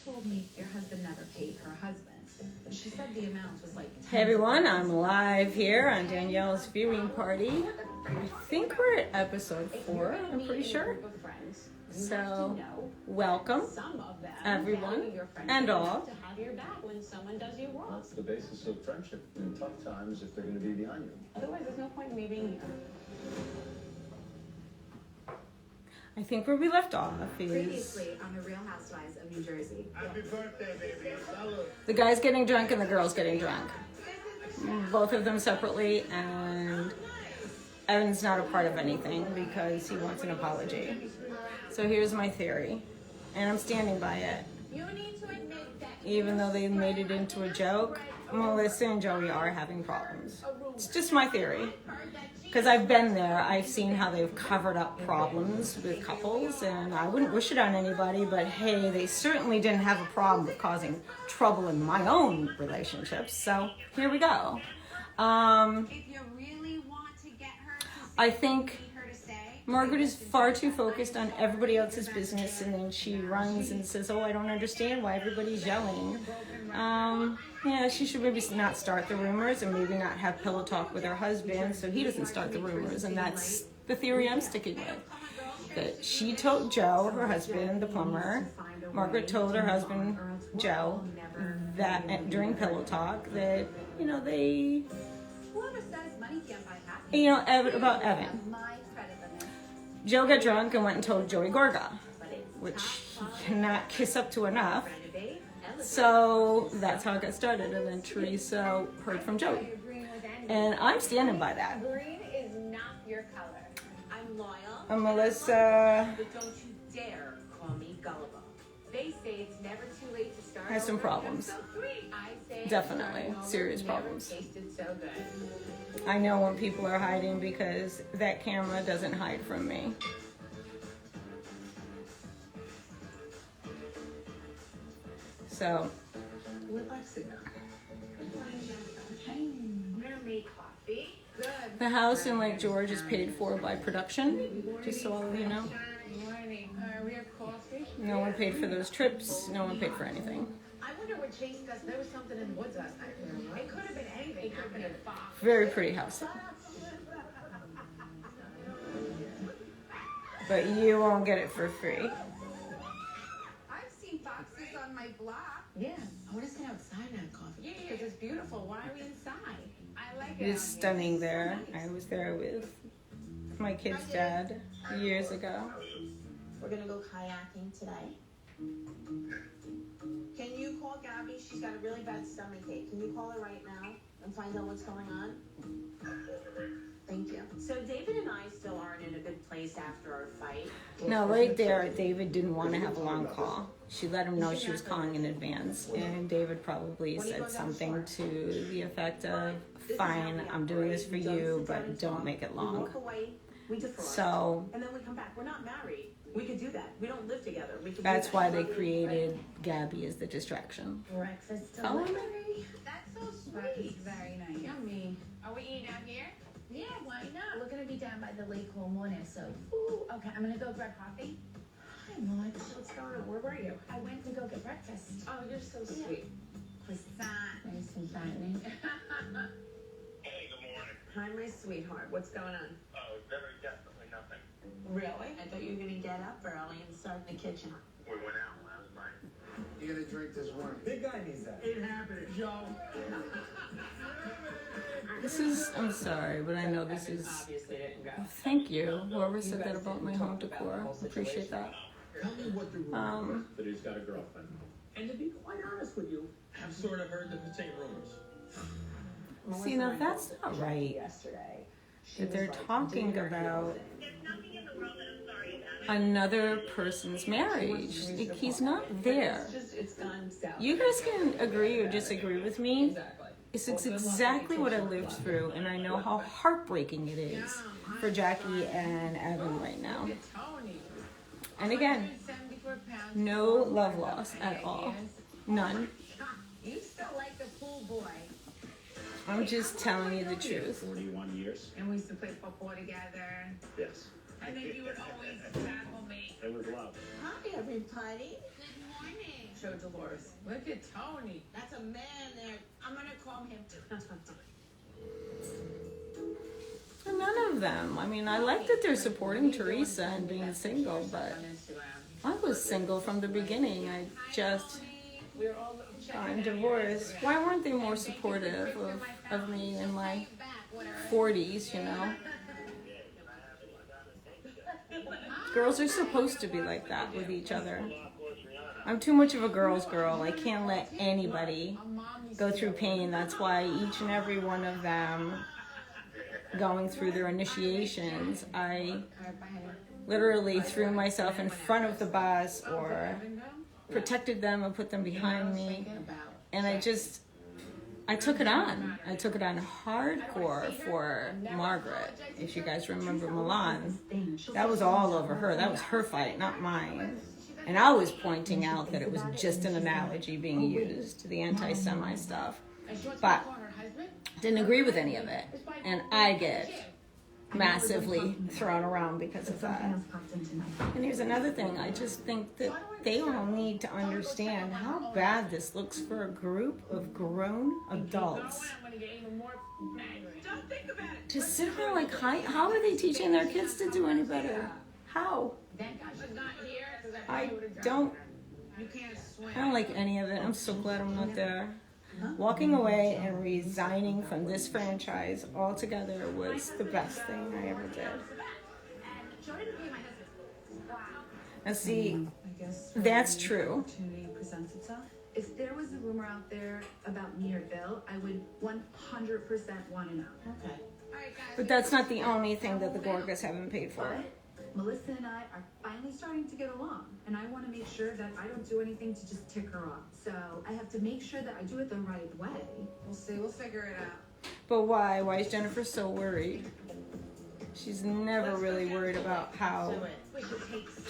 told me your husband never paid her husband. She said the amount was like... Hey everyone, I'm live here on Danielle's viewing party. I think we're at episode 4, I'm pretty sure. So, welcome everyone and all. That's the basis of friendship in tough times if they're going to be behind you. Otherwise, there's no point in me being here. I think where we left off is... Previously on The Real Housewives of New Jersey. Happy birthday, baby. The guy's getting drunk and the girl's getting drunk. Both of them separately, and Evan's not a part of anything because he wants an apology. So here's my theory, and I'm standing by it. Even though they made it into a joke, Melissa and Joey are having problems. It's just my theory. Because I've been there, I've seen how they've covered up problems with couples, and I wouldn't wish it on anybody, but hey, they certainly didn't have a problem with causing trouble in my own relationships, so here we go. I think Margaret is far too focused on everybody else's business, and then she runs and says, oh, I don't understand why everybody's yelling. Yeah, she should maybe not start the rumors and maybe not have pillow talk with her husband so he doesn't start the rumors, and that's the theory I'm sticking with. That she told Joe, her husband, the plumber, Margaret told her husband, Joe, that during pillow talk that, they, about Evan. Joe got drunk and went and told Joey Gorga, which he cannot kiss up to enough. So that's how it got started. And then Teresa heard from Joey. And I'm standing by that. Green is not your color. I'm loyal. And Melissa But don't you dare call me gullible. They say it's never too late to start. has some problems. So sweet. I say Definitely. Serious problems. Tasted so good. I know when people are hiding because that camera doesn't hide from me. So, the house in Lake George is paid for by production, just so all of you know. No one paid for those trips, no one paid for anything. I wonder what chased us. There was something in the woods last night. It could have been anything. It could have been a fox. Very pretty house. But you won't get it for free. I've seen foxes on my block. Yeah, I want to sit outside and have coffee. Yeah, because it's beautiful. Why are we inside? I like it. It's stunning there. I was there with my kid's dad years ago. We're gonna go kayaking today. Can you call Gabby? She's got a really bad stomachache. Can you call her right now and find out what's going on? Thank you. So David and I still aren't in a good place after our fight. No, right there, David didn't want to have a long call. She let him know she was calling in advance, and David probably said something to the effect of, fine, I'm doing this for you, but don't make it long. So, and then we come back. We're not married. We could do that. We don't live together. That's why they created Gabby as the distraction. Breakfast delivery. That's so sweet. Very nice. Yummy. Are we eating out here? Yeah, why not? We're gonna be down by the lake all morning, so okay, I'm gonna go grab coffee. Hi, Maude. What's going on? Where were you? I went to go get breakfast. Oh, you're so sweet. Nice and tiny. Hey, good morning. Hi, my sweetheart. What's going on? Oh, very definitely nothing. Really? I thought you were gonna get up early and start in the kitchen. We went out last night. You gotta drink this wine. Big guy needs that. It happened, Joe. This is, I'm sorry, but I know this is, Obviously didn't go. thank you, whoever said that about my home decor. Appreciate that. Tell me what the rumor That he's got a girlfriend. And to be quite honest with you, I've sort of heard the same rumors. See, now that's not right. Yesterday. That they're talking about another person's marriage. Like, he's not there. It's gone south. You guys can agree or disagree with me. It's exactly what I lived through, and I know how heartbreaking it is for Jackie and Evan right now. And again, no love loss at all. None. You still like the pool boy. I'm just telling you the truth. 41 years? And we used to play football together. Yes. And then you would always tackle me. It was love. Hi, everybody. Good morning. show Dolores. Look at Tony. That's a man there. I'm gonna call him. None of them. I mean, I like that they're supporting Teresa and being single, but I was single from the beginning. I'm divorced. Why weren't they more supportive of me in my 40s, you know? Girls are supposed to be like that with each other. I'm too much of a girl's girl. I can't let anybody go through pain. That's why each and every one of them going through their initiations, I literally threw myself in front of the bus or protected them and put them behind me. And I took it on. I took it on hardcore for Margaret. If you guys remember Milan, that was all over her. That was her fight, not mine. And I was pointing out that it was just an analogy being used to the anti-Semite stuff. But didn't agree with any of it. And I get massively thrown around because of that. And here's another thing. I just think that they all need to understand how bad this looks for a group of grown adults. To sit there like, how are they teaching their kids to do any better? How? I don't like any of it. I'm so glad I'm not there. Walking away and resigning from this franchise altogether was the best thing I ever did. And see, that's true. If there was a rumor out there about me or Bill, I would 100% want to know. Okay. But that's not the only thing that the Gorgas haven't paid for. Melissa and I are finally starting to get along, and I want to make sure that I don't do anything to just tick her off. So I have to make sure that I do it the right way. We'll see. We'll figure it out. But why? Why is Jennifer so worried? She's never really worried about how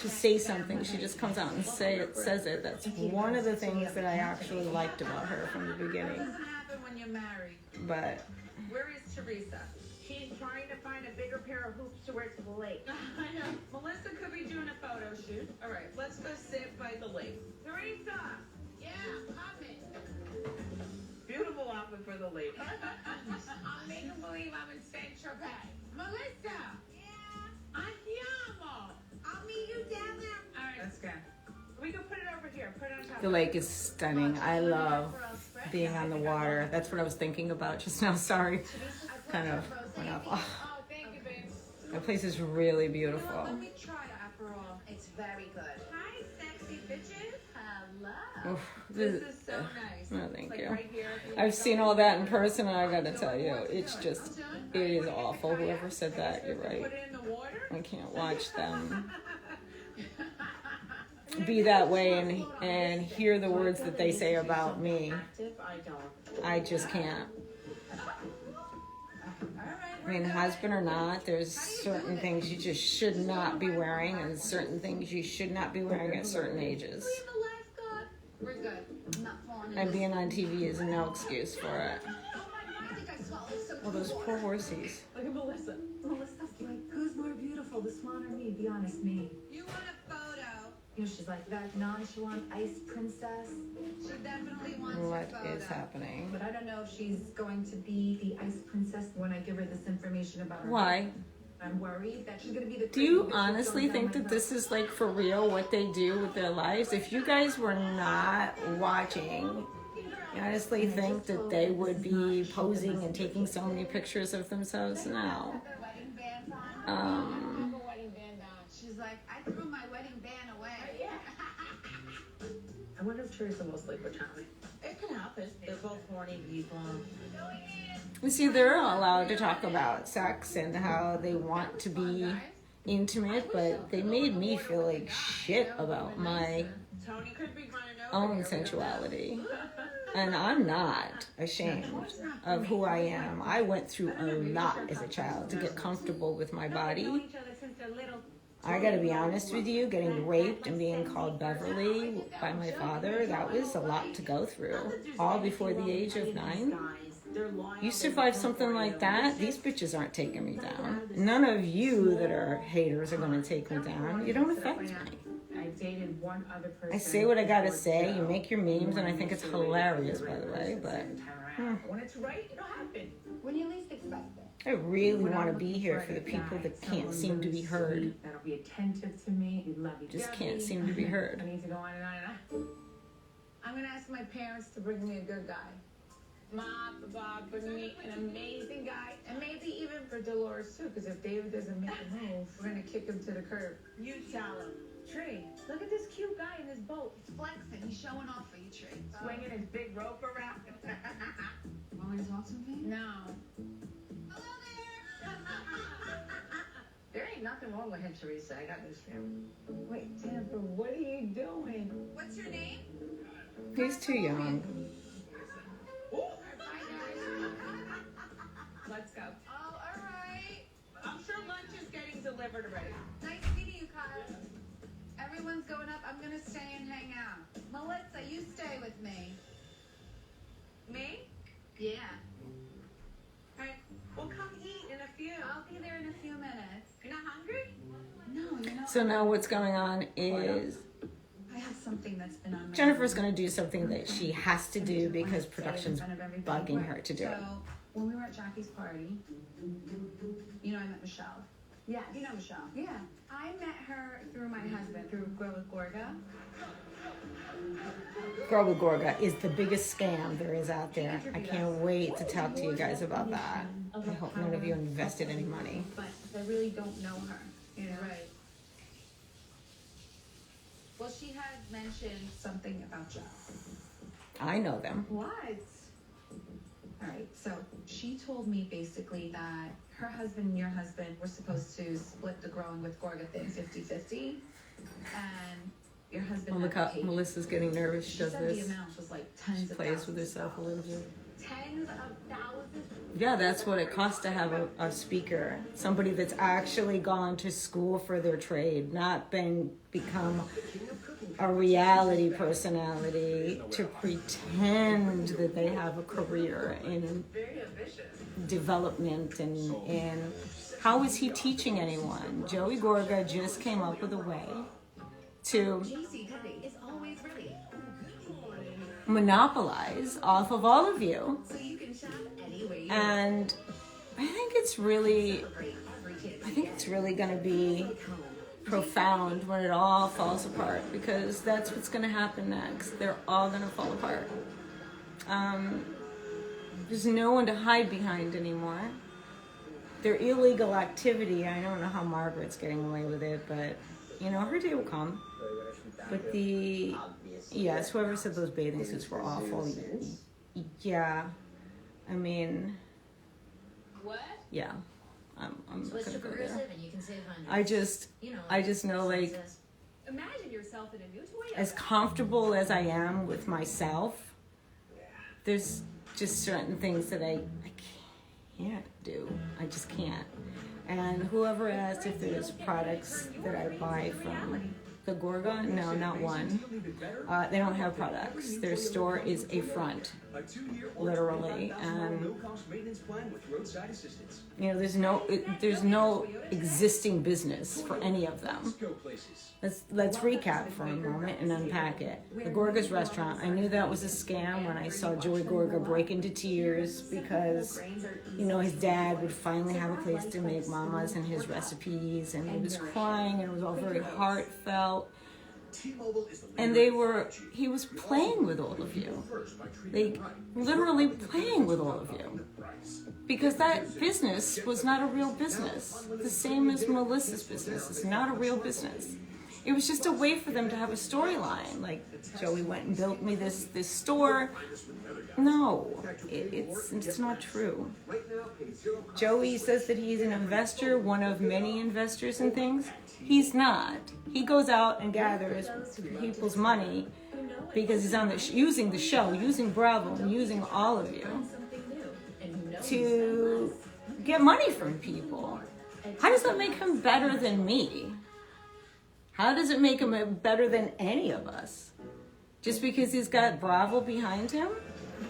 to say something. She just comes out and says it. That's one of the things that I actually liked about her from the beginning. What doesn't happen when you're married? But Where is Teresa? She's trying to find a bigger pair of hoops to wear to the lake. I know. Melissa could be doing a photo shoot. All right, let's go sit by the lake. Teresa! Yeah, coming. Beautiful outfit for the lake. I'll make them believe I'm in Saint Tropez. Melissa! Yeah? Andiamo! I'll meet you down there. All right, let's go. We can put it over here. Put it on top. the lake is stunning. I love being on the water. That's what I was thinking about just now. Sorry. Kind of went off. Oh, Oh, thank you, babe. that place is really beautiful. Let me try it after all. It's very good. Hi, sexy bitches. Hello. Oof, This is so nice. no, thank Like you. right here. I've seen all that in person, and I gotta tell you, it's just, it is awful. Whoever said that, you're right. Put it in the water. I can't watch them be that way and hear the words that they say about me. I don't. I just can't. I mean, husband or not, there's certain things you just should not be wearing, and certain things you should not be wearing at certain ages. We're good. I'm not falling in. And being on TV is no excuse for it. I think I swallowed some. Well, those poor horsies. Look at Melissa. Melissa's like, who's more beautiful, the swan or me? Be honest, me. You want a photo? You know, she's like that nonchalant ice princess. She definitely wants What your photo. is happening? But I don't know if she's going to be the ice princess when I give her this information about her. Why? I'm worried that she's going to be the. Do you honestly think that this is like for real what they do with their lives? If you guys were not watching, you honestly think that they would be posing and taking so many pictures of themselves? No. Their wedding bands on. I have a wedding band on. She's like, I threw my wedding band away. I wonder if Teresa will sleep with Tommy. It can happen. They're both horny people. You see, they're allowed to talk about sex and how they want to be intimate, but they made me feel like shit about my Tony could be running over own sensuality. And I'm not ashamed of who I am. I went through a lot as a child to get comfortable with my body. I gotta be honest with you, getting raped and being called Beverly by my father, that was a lot to go through. All before the age of 9. You survive something like that, these bitches aren't taking me down. None of you that are haters are gonna take me down. You don't affect me. I've dated one other person. I say what I gotta before say. Joe. You make your memes, and I think it's hilarious, by the way. But When it's right, it'll happen. When you least expect it. I really When want to I'm be looking here for for the a people guy, that can't someone seem to really be heard. sweet, that'll be attentive to me, lovey-dovey. Just can't seem to be heard. I need to go on and on and on. I'm gonna ask my parents to bring me a good guy. Mom, Bob, bring me an amazing guy. And maybe even for Dolores too, because if David doesn't make a move, we're gonna kick him to the curb. You tell him. Tree, look at this cute guy in his boat. He's flexing. He's showing off for you, Tree. Swinging his big rope around. Want me to talk to him? No. Hello there. There ain't nothing wrong with him, Teresa. I got news for you. Wait, Jennifer, what are you doing? What's your name? He's too young. Let's go. Oh, all right. I'm sure lunch is getting delivered already. Nice meeting you, Kyle. Everyone's going up. I'm gonna stay and hang out. Melissa, you stay with me. Me? Yeah. All right. We'll come eat in a few. I'll be there in a few minutes. You're not hungry? No, you know. So now what's going on is I have something that's been on my Jennifer's going to do something that she has to do because production's bugging her to do it. So when we were at Jackie's party, you know, I met Michelle. Yes. You know Michelle. Yeah. I met her through my husband, through Girl with Gorga. Girl with Gorga is the biggest scam there is out there. I can't wait to talk to you guys about that. I hope none of you invested any money. But I really don't know her. You know? Right. Well, she had mentioned something about Joe. I know them. What? All right, so she told me basically that her husband and your husband were supposed to split the growing with Gorga thing 50-50, and your husband Oh, look had how paid. Melissa's getting nervous. She She does said the this. amount was like tens of Plays thousands with herself a of little dollars. bit. Tens of thousands. Yeah, that's what it costs to have a speaker. Somebody that's actually gone to school for their trade, not become a reality personality to pretend that they have a career in development and how is he teaching anyone? Joey Gorga just came up with a way to JC Petty is always ready. monopolize off of all of you. So you can shop any way you And I think it's really celebrate every kid. I think it's really going to be profound when it all falls apart, because that's what's going to happen next. They're all going to fall apart. There's no one to hide behind anymore. Their illegal activity, I don't know how Margaret's getting away with it, but, you know, her day will come. But yes, whoever said those bathing suits were awful. Yeah, I mean, What? yeah. I'm not Switch gonna to go there. progressive and you can save hundreds. I just know, like, Imagine yourself in a new Toyota. as comfortable as I am with myself, there's just certain things that I can't do. I just can't. And whoever asked if there's products that I buy from the Gorga, no, not one. They don't have products. Their store is a front, literally. And you know, there's no existing business for any of them. Let's recap for a moment and unpack it. The Gorga's restaurant. I knew that was a scam when I saw Joey Gorga break into tears because, you know, his dad would finally have a place to make mamas and his recipes, and he was crying, and it was all very heartfelt. And he was playing with all of you. Like, literally playing with all of you. Because that business was not a real business. The same as Melissa's business. It's not a real business. It was just a way for them to have a storyline. Like, Joey went and built me this store. No, it's not true. Joey says that he's an investor, one of many investors in things. He's not. He goes out and gathers people's money because he's on using the show, using Bravo, and using all of you to get money from people. How does that make him better than me? How does it make him better than any of us? Just because he's got Bravo behind him?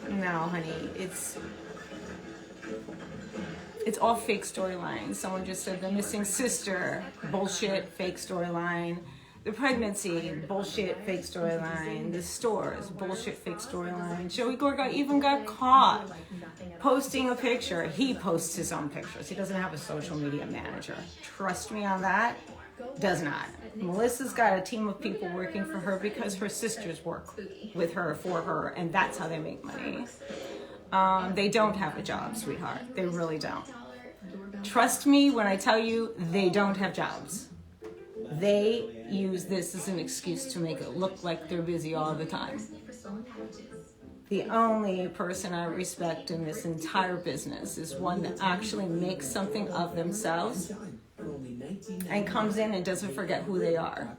No, honey, it's all fake storylines. Someone just said the missing sister, bullshit, fake storyline. The pregnancy, bullshit, fake storyline. The stores, bullshit, fake storyline. Joey Gorga even got caught posting a picture. He posts his own pictures. He doesn't have a social media manager. Trust me on that. Does not. Melissa's got a team of people working for her because her sisters work with her, for her, and that's how they make money. They don't have a job, sweetheart. They really don't. Trust me when I tell you they don't have jobs. They use this as an excuse to make it look like they're busy all the time. The only person I respect in this entire business is one that actually makes something of themselves and comes in and doesn't forget who they are.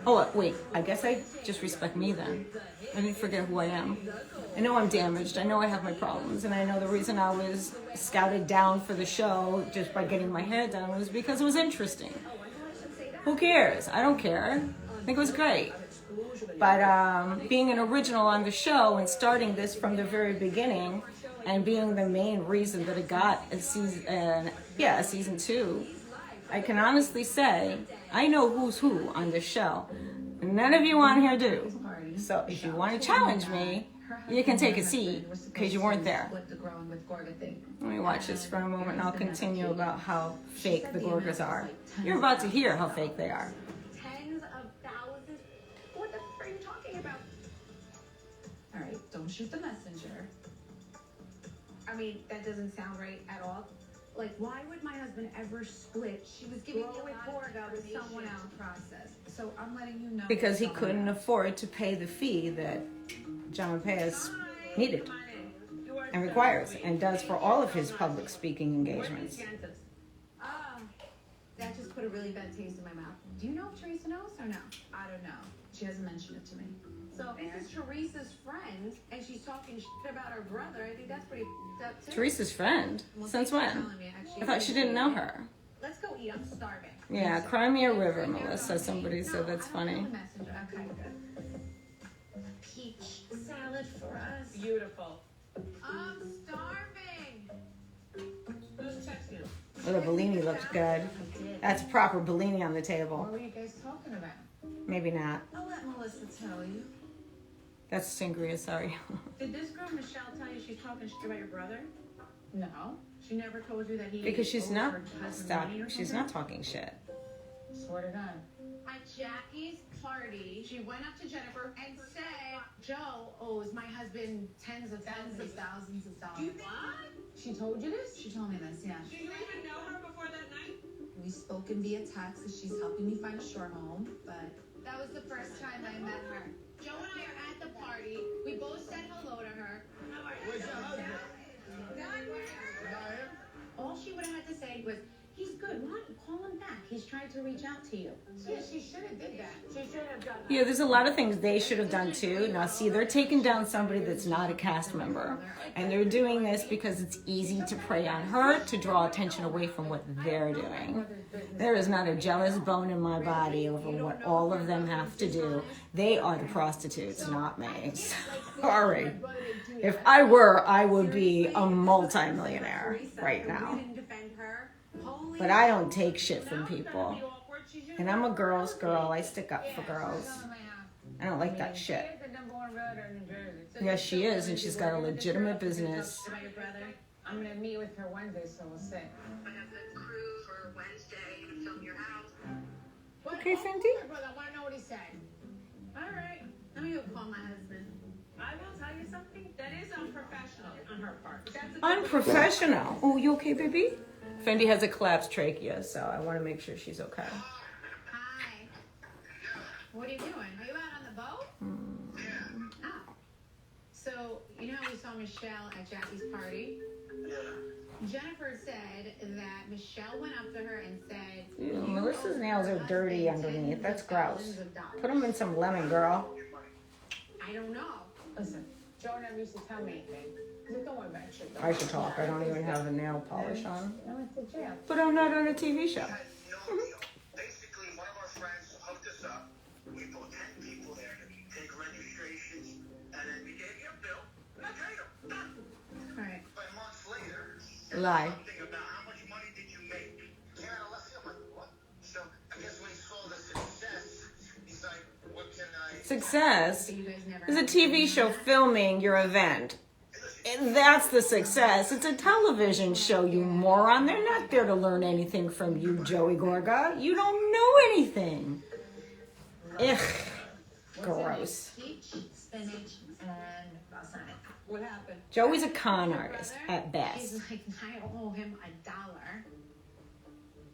Oh, wait, I guess I just respect me then. I didn't forget who I am. I know I'm damaged. I know I have my problems. And I know the reason I was scouted down for the show just by getting my hair done was because it was interesting. Who cares? I don't care. I think it was great. But being an original on the show and starting this from the very beginning and being the main reason that it got a season 2, I can honestly say I know who's who on this show. None of you on here do. So if you want to challenge me, you can take a seat because you weren't there. Let me watch this for a moment and I'll continue about how fake the Gorgas are. You're about to hear how fake they are. Tens of thousands. What the f are you talking about? All right, don't shoot the messenger. I mean, that doesn't sound right at all. Like, why would my husband ever split? She was giving Grow you with a lot of Gorga with information someone to else. process. So I'm letting you know. Because he couldn't afford to pay the fee that John Paez needed and requires and does for all of his public speaking engagements. That just put a really bad taste in my mouth. Do you know if Teresa knows or no? I don't know. She hasn't mentioned it to me. So if this is Teresa's friend and she's talking shit about her brother, I think that's pretty f***ed up too. Teresa's friend? Well, Since thanks for when? telling me. Actually, I thought she didn't know her. Let's go eat. I'm starving. Yeah, cry me a river, Melissa. Somebody No, said that's I don't funny. know the messenger. Okay, good. Peach salad for us. Beautiful. I'm starving. Who's texting you? Oh, the Bellini looks good. That's proper Bellini on the table. What were you guys talking about? Maybe not. I'll let Melissa tell you. That's sangria, sorry. Did this girl Michelle tell you she's talking shit about your brother? No. She never told you that he Because she's owes not her husband stop. money or She's something? not talking shit. Swear to God. At Jackie's party, she went up to Jennifer and said, Joe owes my husband tens of thousands of dollars. She told you this? She told me this, yeah. Did you even know her before that night? We've spoken via text as she's helping me find a shore home, but That was the first time I met her. Joe and I are at the party. We both said hello to her. Where's your husband? All she would have had to say was, he's good. Why don't you call him back? He's trying to reach out to you. Yeah, she should have did that. She should have done that. Yeah, there's a lot of things they should have done too. Now, see, they're taking down somebody that's not a cast member. And they're doing this because it's easy to prey on her to draw attention away from what they're doing. There is not a jealous bone in my body over what all of them have to do. They are the prostitutes, not me. Sorry. If I were, I would be a multimillionaire right now. But I don't take shit from people. And I'm a girl's girl. I stick up for girls. I don't like that shit. She's the number 1 realtor in New Jersey. Yes, she is, and she's got a legitimate business. About your brother? I'm gonna meet with her Wednesday, so we'll see. I have the crew for Wednesday to film your house. Okay, Fenty. My brother, I wanna know what he said. All right. Let me go call my husband. I will tell you something. That is unprofessional on her part. That's a good Unprofessional. Oh, you okay, baby? Fendi has a collapsed trachea, so I want to make sure she's okay. Hi. What are you doing? Are you out on the boat? Oh. So, you know how we saw Michelle at Jackie's party? Yeah. Jennifer said that Michelle went up to her and said, Ew, Melissa's nails are dirty underneath. That's gross. Put them in some lemon, girl. I don't know. Listen, Joe never used to tell me anything. Don't worry about shit. I should talk. I don't even have a nail polish on. I went to jail. But I'm not on a TV show. Had no deal. Basically, one of our friends hooked us up. We brought 10 people there to take registrations, and then we gave you a bill, and I paid them. Done. All right. But months later, Lie. something about how much money did you make? Yeah, let's see. I'm like, what? So I guess when he saw the success Success You guys never is a TV show filming your event. And that's the success. It's a television show, you moron. They're not there to learn anything from you, Joey Gorga. You don't know anything. Ugh. Gross. Peach, spinach, and balsamic. What happened? Joey's a con artist at best. He's like, I owe him $1.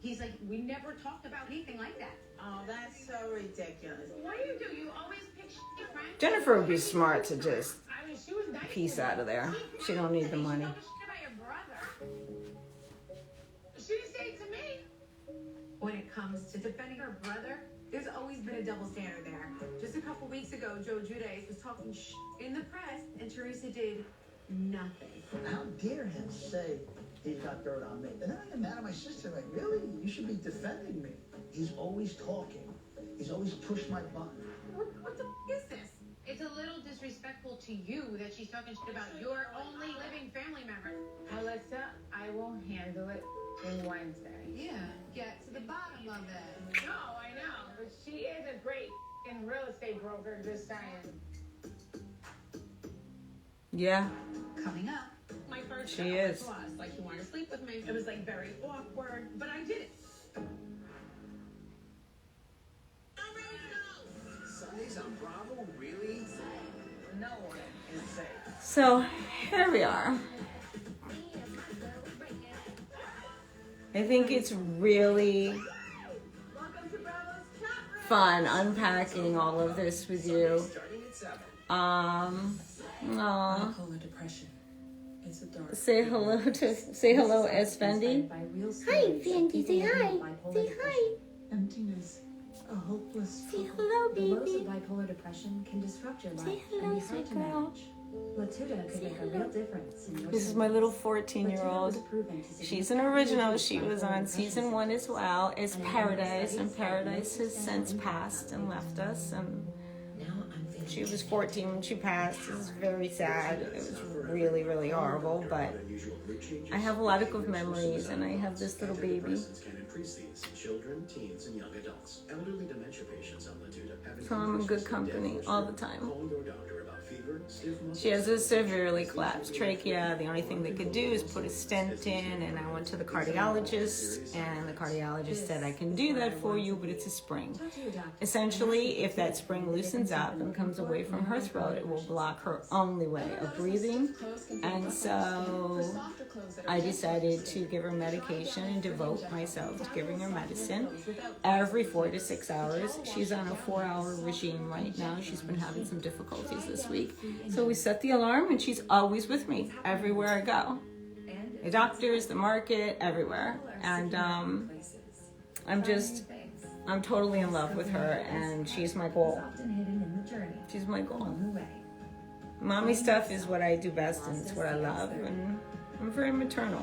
He's like, we never talked about anything like that. Oh, that's so ridiculous. What do? You always pick shitty friends. Jennifer would be smart to just I mean, she was nice. piece out of there. She don't need the money. She talked shit about your brother. She didn't say it to me. When it comes to defending her brother, there's always been a double standard there. Just a couple weeks ago, Joe Giudice was talking in the press, and Teresa did nothing. How dare him say he got dirt on me? And then I get mad at my sister, like, really? You should be defending me. He's always talking. He's always pushed my button. What the is this? It's a little disrespectful to you that she's talking shit about your only living family member. Melissa, I will handle it in Wednesday. Yeah, get to the bottom of it. No, I know, but she is a great in real estate broker, just saying. Yeah, Coming up, My first She job is. was lost. Like, he wanted to sleep with me. It was like very awkward, but I did it. Sundays on Bravo, really? No one is safe. so here we are. I think it's really fun unpacking all of this with you. Aw. Bipolar depression. It's a dark. Say hello, S. Fendi. Hi, Fendi. Say hi. Say hi. Emptiness. A hopeless. Say hello, The lows of baby. bipolar depression can disrupt your life Say and hello, be sweet hard to girl. manage. Latuda could make a real difference in your This is my symptoms. little Latuda 14-year-old. was proven to She's an significantly original. reduce She was bipolar on depression season 1 as well as And Paradise, and studies Paradise has found since impact passed and left us. And Now I'm feeling. she was 14 when she passed. It was very sad. It was really, really horrible. But I have a lot of good memories, and I have this little baby. Can increase these in children, teens, and young adults. Elderly dementia patients on Latuda have So I'm in good company all the time. Call your doctor about fever, stiff muscles. She has a severely collapsed trachea. The only thing they could do is put a stent in, and I went to the cardiologist, and the cardiologist said, I can do that for you, but it's a spring. Talk to your doctor. Essentially, if that spring loosens up and comes away from her throat, it will block her only way of breathing. And so I decided to give her medication and devote myself to giving her medicine every 4 to 6 hours. She's on a 4-hour regime right now. She's been having some difficulties this week. So we set the alarm, and she's always with me everywhere I go. The doctors, the market, everywhere. And I'm totally in love with her, and she's my goal. Often hidden in the journey. She's my goal. On the way. Mommy stuff is what I do best, and it's what I love, and I'm very maternal.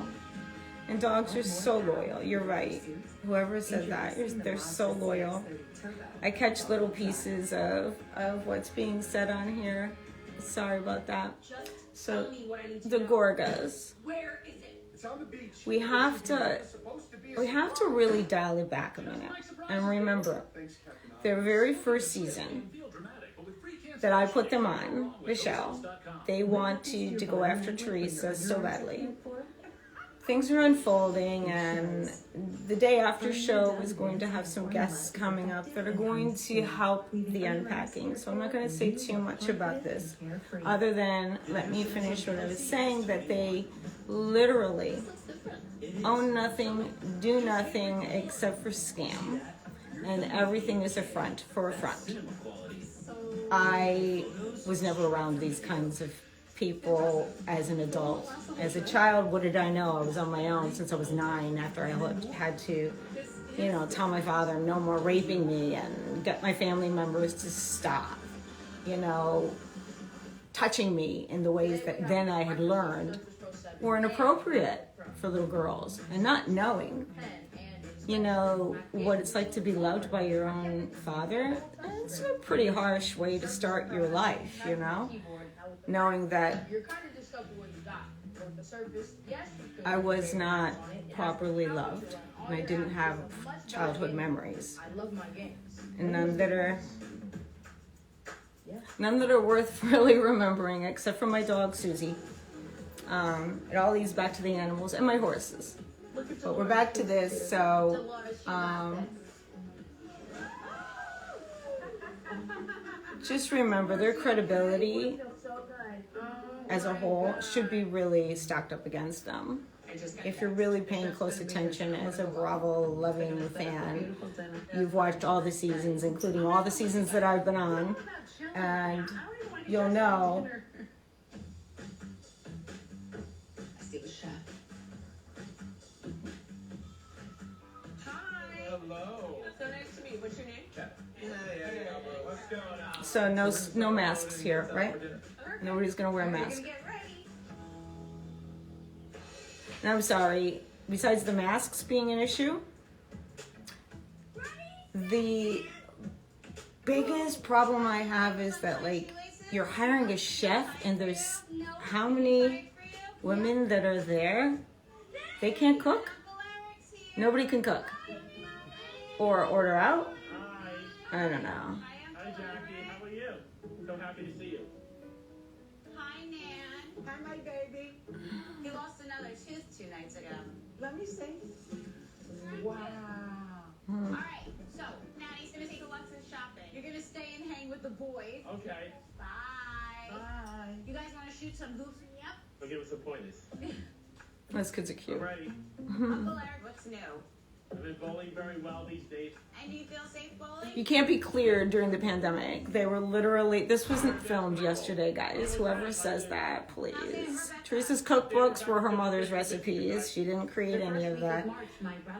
And dogs are so loyal. You're right. Whoever said that, they're so loyal. I catch little pieces of what's being said on here. Sorry about that. So, the Gorgas. Where is it? It's on the beach. We have to really dial it back a minute and remember their very first season that I put them on the show. They wanted to go after Teresa so badly. Things are unfolding, and the day after show is going to have some guests coming up that are going to help the unpacking. So I'm not going to say too much about this, other than let me finish what I was saying, that they literally own nothing, do nothing except for scam, and everything is a front for a front. I was never around these kinds of people as an adult. As a child, what did I know? I was on my own since I was 9 after I had to, tell my father no more raping me and get my family members to stop, touching me in the ways that then I had learned were inappropriate for little girls, and not knowing, what it's like to be loved by your own father. It's a pretty harsh way to start your life, knowing that I was not properly loved, and I didn't have childhood memories, and none that are None that are worth really remembering, except for my dog, Susie. It all leads back to the animals and my horses. But we're back to this, so... just remember, their credibility as a whole should be really stacked up against them. If you're really paying close attention as a Bravo-loving fan, you've watched all the seasons, including all the seasons that I've been on, and you'll know. I see the chef. Hi. Hello. So nice to meet you. What's your name? What's going on? So no masks here, right? Nobody's gonna wear a mask. And I'm sorry, besides the masks being an issue, the biggest problem I have is that, like, you're hiring a chef and there's how many women that are there? They can't cook? Nobody can cook. Or order out? I don't know. Hi, Jackie. How are you? So happy to see you. Hi, Nan. Hi, my baby. He lost another tooth 2 nights ago. Let me see. Wow. All right, so Nanny's gonna take Alexis shopping. You're gonna stay and hang with the boys. Okay. Bye. Bye. You guys want to shoot some hoops? Yep. So give us some pointers. Those kids are cute. Alrighty. Uncle Eric, what's new? I've been bowling very well these days. And do you feel safe bowling? You can't be cleared during the pandemic. They were literally, this wasn't filmed yesterday, guys. Whoever says that, please. Teresa's cookbooks were her mother's recipes. She didn't create any of that.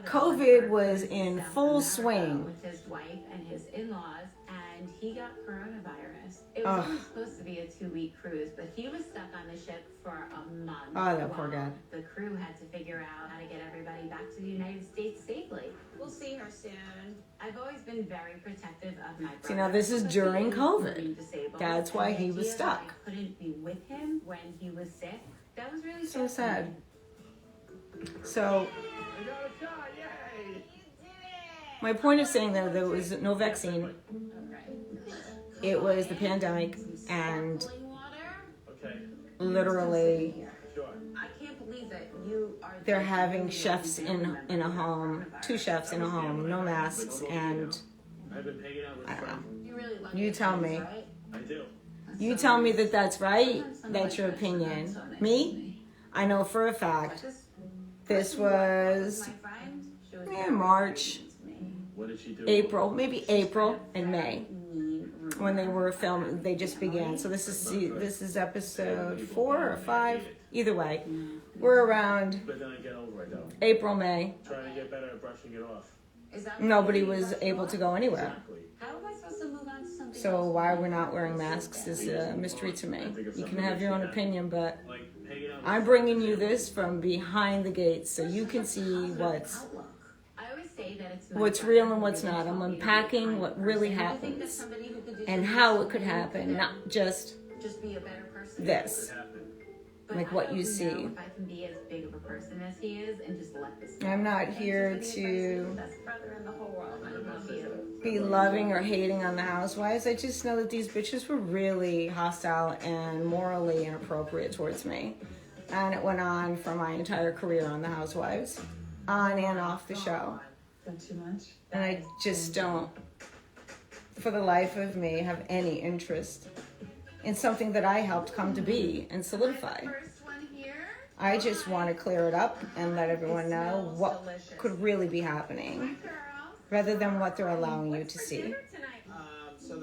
COVID was in full swing. With his wife and his in-laws, and he got coronavirus. It was only supposed to be a 2-week cruise, but he was stuck on the ship for a month. Oh, that poor guy. The crew had to figure out how to get everybody back to the United States safely. We'll see her soon. I've always been very protective of my brother. See, now this is during COVID. Disabled. That's why he was The idea that stuck. I couldn't be with him when he was sick. That was really So sad. So, I got a shot. Yay! You did it. my point of saying that there was no vaccine. It was the pandemic, and Sparkling water? Okay. literally Sure. I can't believe that you are. they're having chefs in a home, 2 chefs in a home, no masks, and I've been hanging out with I don't know. friends. You really love You your tell friends, me. right? I do. You tell me that that's right. That's your opinion. Me? I know for a fact. This was My friend, she was March, What did she do? April, maybe April and May when they were filming. They just began. So this is episode 4 or 5. Either way, we're around But then I get over it though. April, May. Trying to get better at brushing it off. Is that Nobody was able to go anywhere. Exactly. How am I supposed to move on to something So else? why we're not wearing masks is a mystery to me. You can have your own opinion, but Like hanging out. I'm bringing you this from behind the gates so you can see what's I always say that it's my what's brother real and who what's really not. taught I'm me to be a unpacking kind what really person. happens Somebody who could do and something how so it could good happen, not just Just be a better person. this, Happened. But like I what don't you know see. if I can be as big of a person as he is and just let this go. I'm not Thank here you for the advice. You're the to best brother in the whole world. I love you. be loving or hating on the housewives. I just know that these bitches were really hostile and morally inappropriate towards me. And it went on for my entire career on the housewives, on and off the show. Not too much. And I just don't, for the life of me, have any interest in something that I helped come to be and solidify. First one here. I just want to clear it up and let everyone know what could really be happening, rather than what they're allowing you to see.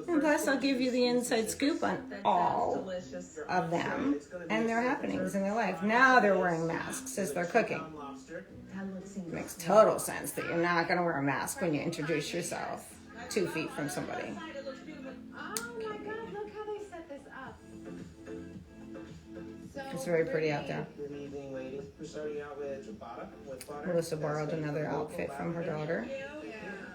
And plus, I'll give you the inside scoop on all of them and their happenings in their life. Now they're wearing masks as they're cooking. It makes total sense that you're not going to wear a mask when you introduce yourself 2 feet from somebody. Oh my God, look how they set this up. So It's very pretty out there. Good evening, ladies. We're starting out with ciabatta with butter. Melissa borrowed another outfit from her daughter. Look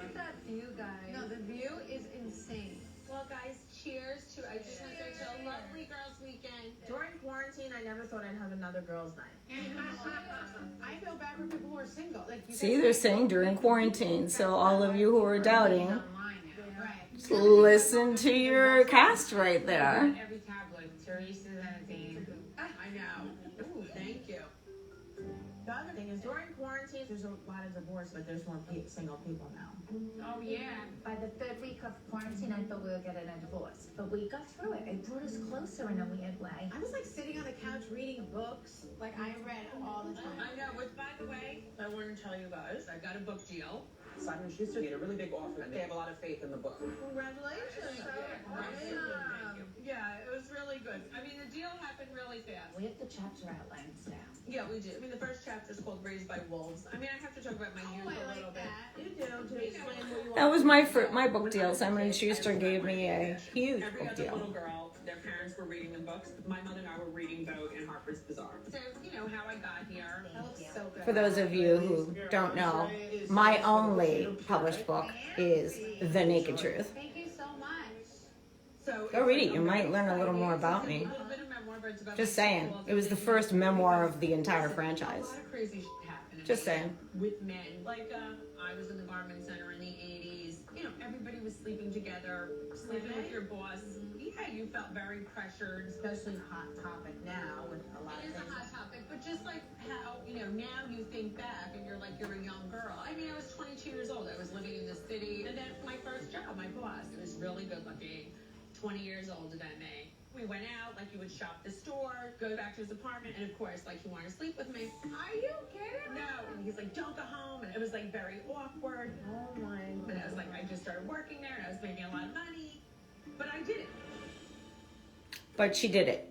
at that view, guys. No, the view is insane. Well, guys, cheers to, I just want to say, to a lovely girls' weekend. During quarantine, I never thought I'd have another girls' night. I feel bad for people who are single. Like you See, they're saying during quarantine, so all of you who are doubting, online now. Right. Just listen to your cast right there. Every tablet, Teresa's and Dean. I know. Ooh, thank you. The other thing is, during quarantine, there's a lot of divorce, but there's more single people now. Oh yeah. By the third week of quarantine, I thought we were getting a divorce, but we got through it. It brought us closer in a weird way. I was like sitting on the couch reading books. Like I read all the time. I know, which by the way, I want to tell you guys, I got a book deal. Simon & Schuster made a really big offer, and they have a lot of faith in the book. Congratulations. Yeah, it was really good. I mean, the deal happened really fast. We have the chapter outlines now. Yeah, we do. I mean, the first chapter is called Raised by Wolves. I mean, I have to talk about my youth a little bit. You do, to explain who you are. That was my book deal. Simon & Schuster gave me a huge Every book other deal. little girl, their parents were reading the books. My mother and I were reading Vogue and Harper's Bazaar. So, you know, how I got here. That looks so good. For those of you who don't know, my only published book is The Naked Truth. Thank you so much. So Go read it. You might learn a little more about me. A little bit of memoir, but it's about Just my saying. school. It was the first memoir of the entire franchise. A lot of crazy shit happened. Just saying. With men. Like, I was in the garment center in the 80s. You know, everybody was sleeping together, sleeping with your boss. Yeah, you felt very pressured. Especially hot topic now with a lot It is of a things. hot topic, but just like how, you know, now you think back and you're like, you're a young girl. I mean, I was 22 years old. I was living in the city. And then my first job, my boss, it was really good looking, 20 years old, if I may. We went out, like, he would shop the store, go back to his apartment, and of course, like, he wanted to sleep with me. Are you kidding? No. And he's like, don't go home. And it was, like, very awkward. Oh, my. But I was like, I just started working there, and I was making a lot of money. But I did it. But she did it.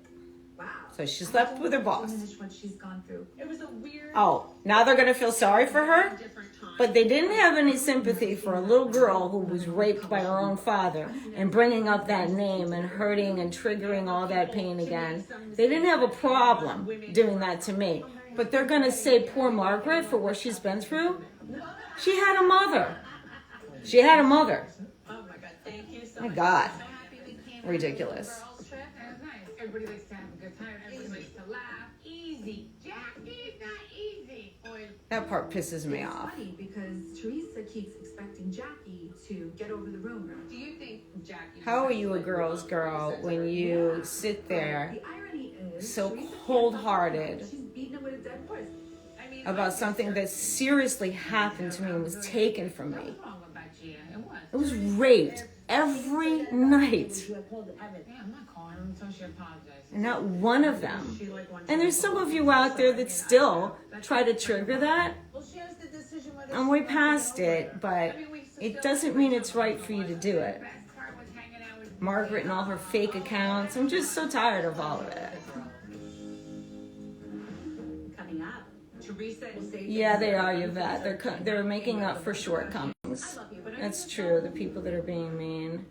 Wow. So she slept with her boss. Diminish what she's gone through. It was a weird, Oh, now they're going to feel sorry for her? different time. But they didn't have any sympathy for a little girl who was raped by her own father and bringing up that name and hurting and triggering all that pain again. They didn't have a problem doing that to me. But they're going to say poor Margaret for what she's been through. She had a mother. She had a mother. Oh, my God. Thank you so My much. God. I'm so happy we came. Ridiculous. Girls trip. That was nice. Everybody likes to have a good time. Everybody likes to laugh. Easy. Jackie's not easy. Boy. That part pisses me It's off. funny because Teresa keeps expecting Jackie to get over the rumor. Do you think Jackie? How are you a girl's girl when you sit there The irony is, so Teresa can't cold-hearted She's beating it with a dead horse. I mean, about something that seriously happened to me and was taken from me? What's wrong about Gia? It was. I was raped every night. Yeah, I'm not calling her until she apologizes. And not one of them. And there's some of you out there that still try to trigger that. Well, she has the decision whether I'm way past it, but it doesn't mean it's right for you to do it. Best part was hanging out with Margaret and all her fake accounts. I'm just so tired of all of it. Coming up. Teresa and Sadie. Yeah, they are, Yvette. They're making up for shortcomings. That's true. The people that are being mean.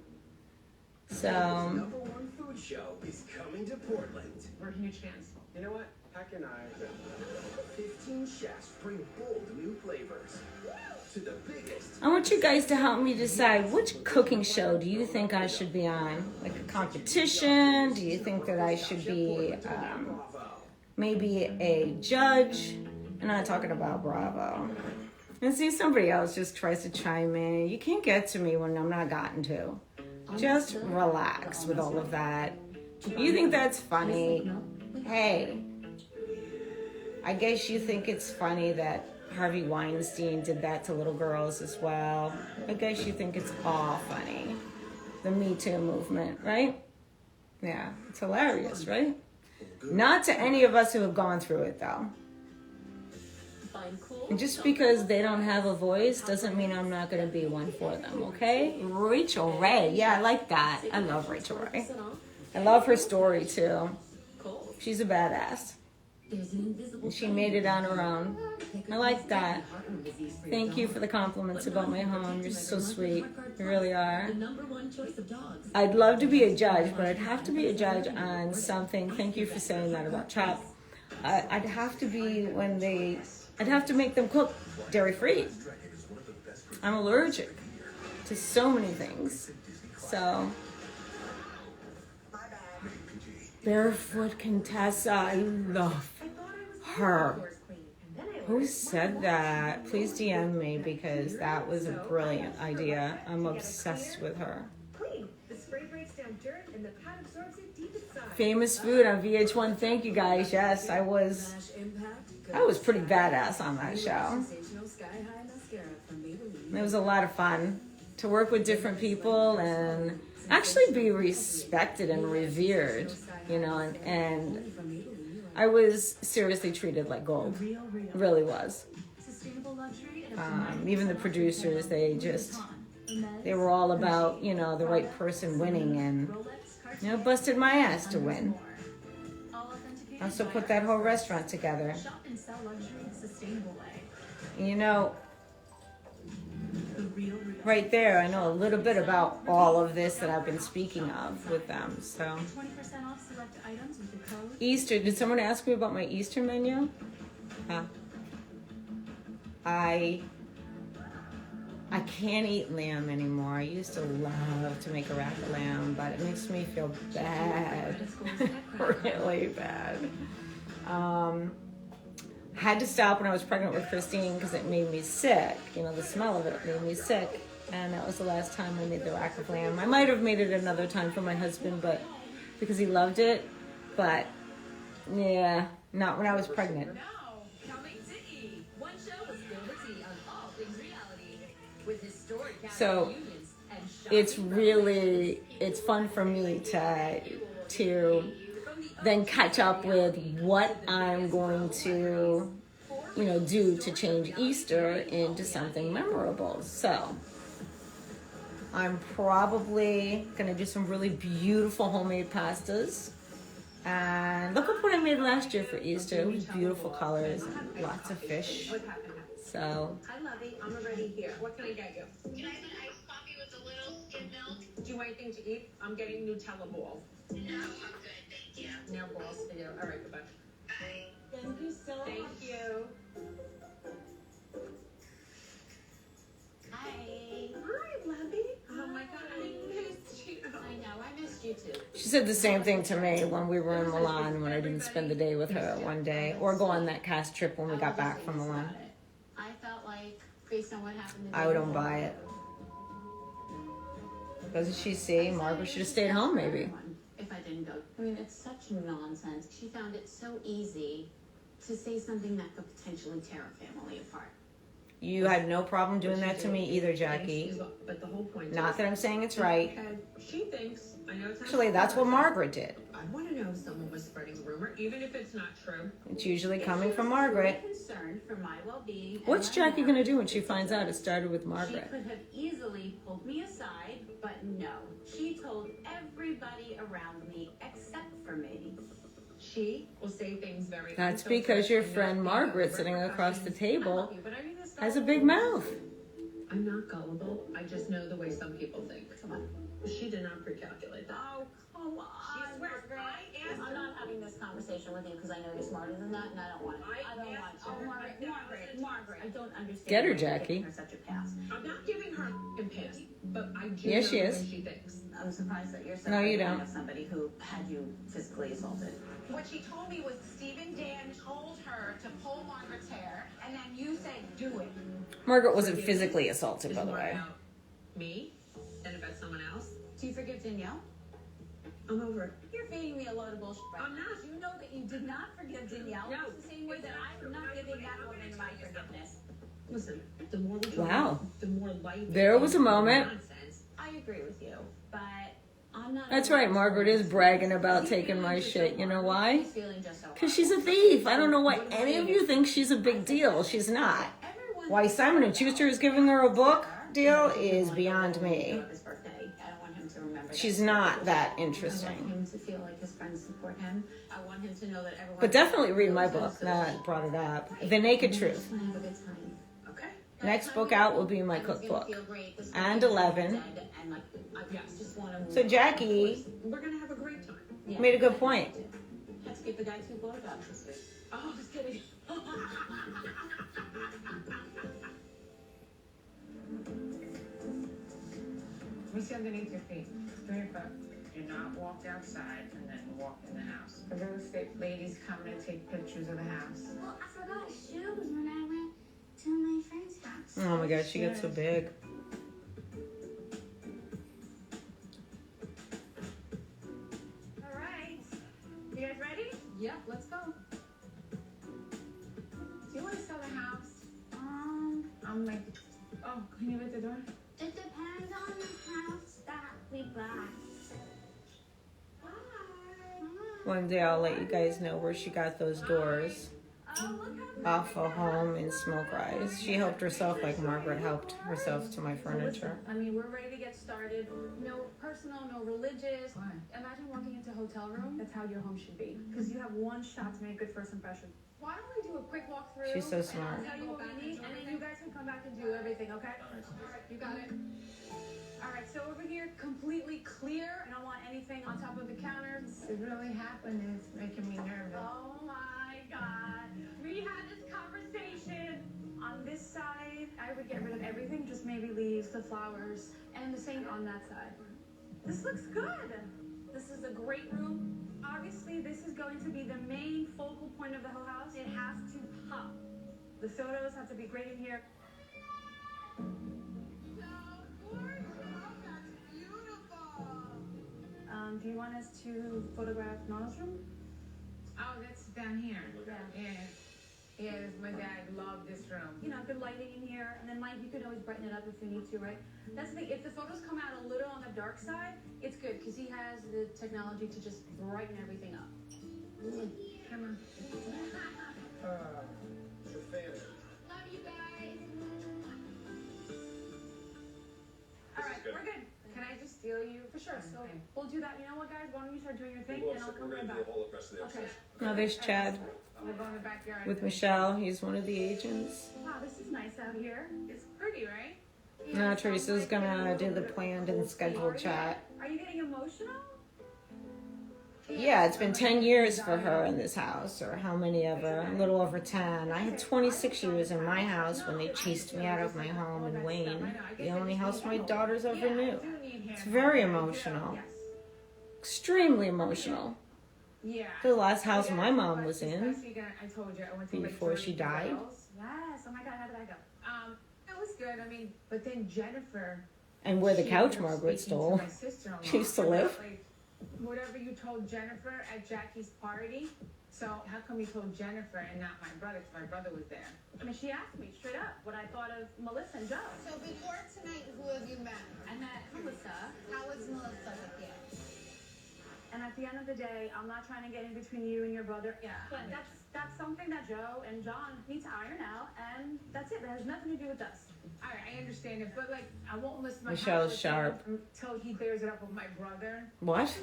So, Number one food show is coming to Portland. We're huge fans. You know what? Heck and I. 15 chefs bring bold new flavors to the biggest. I want you guys to help me decide which cooking show do you think I should be on? Like a competition? Do you think that I should be maybe a judge? I'm not talking about Bravo. And see, somebody else just tries to chime in. You can't get to me when I'm not gotten to. Just relax with all of that. You think that's funny? Hey, I guess you think it's funny that Harvey Weinstein did that to little girls as well. I guess you think it's all funny. The Me Too movement, right? Yeah, it's hilarious, right? Not to any of us who have gone through it, though. And just because they don't have a voice doesn't mean I'm not going to be one for them, okay? Rachel Ray. Yeah, I like that. I love Rachel Ray. I love her story, too. She's a badass. And she made it on her own. I like that. Thank you for the compliments about my home. You're so sweet. You really are. I'd love to be a judge, but I'd have to be a judge on something. Thank you for saying that about Chop. I'd have to be when I'd have to make them cook dairy-free. I'm allergic to so many things. So, Barefoot Contessa, I love her. Who said that? Please DM me because that was a brilliant idea. I'm obsessed with her. Famous Food on VH1. Thank you guys. Yes, I was pretty badass on that show. It was a lot of fun to work with different people and actually be respected and revered, you know, and I was seriously treated like gold. Really was. Even the producers, they were all about, you know, the right person winning, and, you know, busted my ass to win. I also put that whole restaurant together. You know, right there, I know a little bit about all of this that I've been speaking of with them. So, Easter, did someone ask me about my Easter menu? Huh? I can't eat lamb anymore. I used to love to make a rack of lamb, but it makes me feel bad. Really bad. Had to stop when I was pregnant with Christine because it made me sick. You know, the smell of it made me sick. And that was the last time I made the rack of lamb. I might have made it another time for my husband, but because he loved it. But, yeah, not when I was pregnant. So it's fun for me to then catch up with what I'm going to, you know, do to change Easter into something memorable. So I'm probably going to do some really beautiful homemade pastas. And look at what I made last year for Easter. It was beautiful colors and lots of fish. So. Hi, Lovey. I'm already here. What can I get you? Can I have an iced coffee with a little skim milk? Do you want anything to eat? I'm getting Nutella balls. No, I'm good, thank you. Nail balls for you. All right, goodbye. Bye. Thank you so much. Thank you. Hi. Hi, Lovey. Oh my God, I missed you. I know, I missed you too. She said the same thing to me when we were in Milan, when I didn't spend the day with her one day, or go on that cast trip when we got back from Milan. I felt like, based on what happened, I don't buy it. Doesn't she see? Margaret should have stayed home, maybe. If I didn't go. I mean, it's such nonsense. She found it so easy to say something that could potentially tear a family apart. You had no problem doing that to me either, Jackie. But the whole point Not that I'm saying it's right. She thinks, I know it's Actually, that's what Margaret did. I want to know if someone was spreading a rumor, even if it's not true. It's usually coming from Margaret. Concerned for my well-being. What's Jackie going to do when she finds out it started with She Margaret? could have easily pulled me aside, but no. She told everybody around me except for me. She will say things very. That's because your friend Margaret sitting across the table has a big mouth. I'm not gullible. I just know the way some people think. Come on. She did not pre-calculate that. Oh, come on. She swears. I asked I'm not having this conversation with you because I know you're smarter than that, and I don't want it. I don't want it. Oh, Margaret, I don't understand. Get her, why you're Jackie. giving her such a pass. I'm not giving her a pass, but I do Yes, know she the is. way she thinks. I'm surprised that you're so No, you afraid don't. of somebody who had you physically assaulted. What she told me was Stephen Dan told her to pull Margaret's hair, and then you said, do it. Margaret wasn't physically assaulted, It's by the more way. about me than about someone else. Do you forgive Danielle? I'm over it. You're feeding me a load of bullshit right I'm now. not. You know that you did not forgive Danielle. No. It's the same way that I'm not giving that woman my forgiveness. Listen, the more we talk, Wow. the more life. There was a moment. Nonsense. I agree with you, but I'm not. That's right, Margaret is bragging about taking my shit. You know why? Feeling just so Because she's a thief. I don't know why any of you think she's a big deal. She's not. Why Simon & Schuster is giving her a book deal is beyond me. his birthday. I don't want him to remember. She's not that I interesting. want him to feel like his friends support him. I want him to know that everyone. But definitely read my book. Now I brought it up. The Naked Truth. I have a good time. Okay. Next book out will be my cookbook. And 11. So Jackie We're gonna have a great time. made a good point. Let's give the guy 2 blowjobs. Oh, just kidding. Let me see underneath your feet. Do your foot. Do not walk outside and then walk in the house. The real estate ladies coming to take pictures of the house. Well, I forgot shoes when I went to my friend's house. Oh my god, she gets so big. All right. Yep, let's go. Do you want to sell the house? I'm like, oh, can you open the door? It depends on the house that we buy. One day I'll let you guys know where she got those doors off a home in Smoke Rise. She helped herself like Margaret helped herself to my furniture. I mean, we're ready to get started. No personal, no religious. Why? Imagine walking into a hotel room. That's how your home should be. Because you have one shot to make a good first impression. Why don't we do a quick walkthrough? She's so smart. And I'll tell you what we need, and then you guys can come back and do everything, okay? All right, you got it. All right, so over here, completely clear. I don't want anything on top of the counter. This is really happening. It's making me nervous. Oh my God. We had this conversation. On this side, I would get rid of everything, just maybe leaves, the flowers, and the same on that side. This looks good. This is a great room. Obviously, this is going to be the main focal point of the whole house. It has to pop. The photos have to be great in here. Do you want us to photograph Nana's room? Oh, that's down here. Yeah. Yeah, my dad loved this room. You know, good lighting in here, and then you could always brighten it up if you need to, right? That's the thing. If the photos come out a little on the dark side, it's good because he has the technology to just brighten everything up. Come on. It's your family. Love you guys. All right, we're good. Can I just steal you? For sure. So Okay. we'll do that. You know what, guys? Why don't you start doing your thing, We'll and I'll come we're right gonna do back. the whole rest of the Okay. episode. Now there's Chad We'll go in the backyard. with Michelle. He's one of the agents. Wow, this is nice out here. It's pretty, right? Now Teresa's gonna do the planned and scheduled chat. Are you getting emotional? Yeah, it's been 10 years for her in this house, or how many ever, a little over 10. I had 26 years in my house when they chased me out of my home in Wayne, the only house my daughters ever knew. It's very emotional, extremely emotional. Yeah. The last house my mom was in I told you I went to before she died. Yes. Oh my God, how did that go? It was good. I mean, but then Jennifer. And where the she couch ended up Margaret speaking to stole. my sister-in-law She used to about, live. like, whatever you told Jennifer at Jackie's party. So how come you told Jennifer and not my brother? Because my brother was there. I mean, she asked me straight up what I thought of Melissa and Joe. So before tonight, who have you met? I met Melissa, How was Melissa with you? and at the end of the day, I'm not trying to get in between you and your brother. Yeah. But that's something that Joe and John need to iron out, and that's it. That has nothing to do with us. All right, I understand it, but like, I won't listen to my Michelle's house sharp. until he bears it up with my brother. What?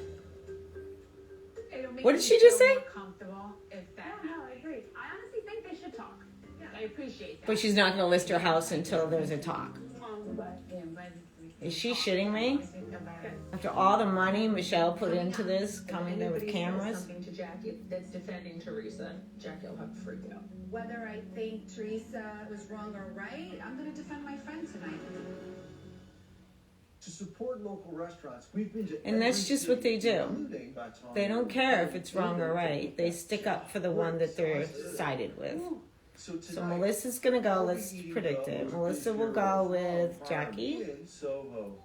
It'll make What did me she just feel say? more comfortable if that Yeah, no, I agree. I honestly think they should talk. I appreciate that. But she's not gonna list her house until there's a talk. Is she shitting me? After all the money Michelle put into this, coming there with Anybody says cameras. something to Jackie that's defending Teresa, Jackie will have to freak out. Whether I think Teresa was wrong or right, I'm going to defend my friend tonight. To support local restaurants, we've been to And that's every just what they city, do. including Baton They don't Rouge. care if it's wrong or right. They stick up for the one that they're sided with. So So tonight, Melissa's gonna go. I'll be Let's eating predict well it. with Melissa Mr. will go with Farm Jackie. in Soho.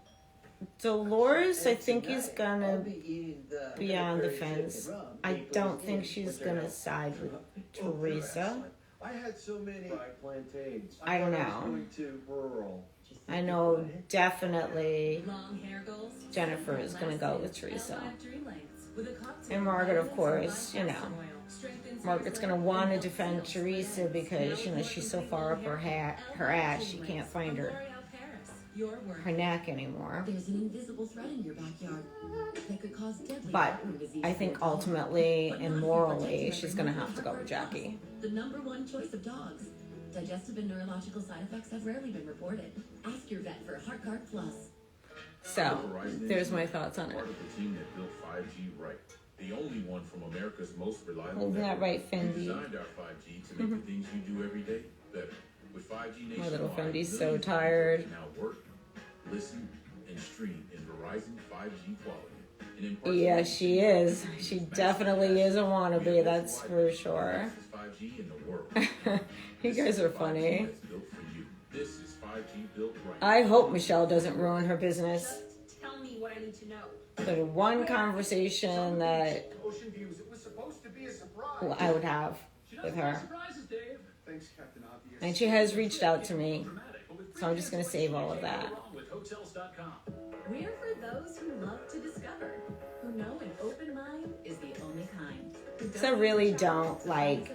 Dolores, I And think, is tonight, I'll gonna be eating the be on the Pillsbury fence. chicken rum, I Naples don't think Inn, she's which I gonna know. side with Oh, they're Teresa. excellent. I had so many fried plantains. I don't thought was know. going to rural. I know definitely Long hair goals. Jennifer is gonna go with Teresa. Dream lengths with a cocktail And Margaret, of of course, you know. Margaret's gonna want to defend Teresa because, you know, she's so far up her ass, she can't find her neck anymore. There's an invisible threat in your backyard that could cause deadly But heart disease. I think ultimately and morally, she's gonna have to go with Jackie. The #1 choice of dogs. Digestive and neurological side effects have rarely been reported. Ask your vet for HeartGuard Plus. So, there's my thoughts on it. Part of the team that built 5G right. The only one from America's most reliable Isn't that network. right, We Fendi? designed our 5G to make the things you do every day better. With 5G My little nationwide, Fendi's so millions of users tired. can now work, listen, and stream in Verizon 5G quality. And in Yeah, she is. She definitely is a wannabe, that's for sure. 5G in the world. You guys are funny. That's built for you. This is 5G built right. I hope Michelle doesn't ruin her business. Just tell me what I need to know. The one conversation that Ocean views. It was supposed to be a surprise. I would have with her. Thanks, Captain Obvious. And she has reached out to me, so I'm just going to save all of that. We're for those who love to discover, who know an open mind is the only kind. So I really don't like.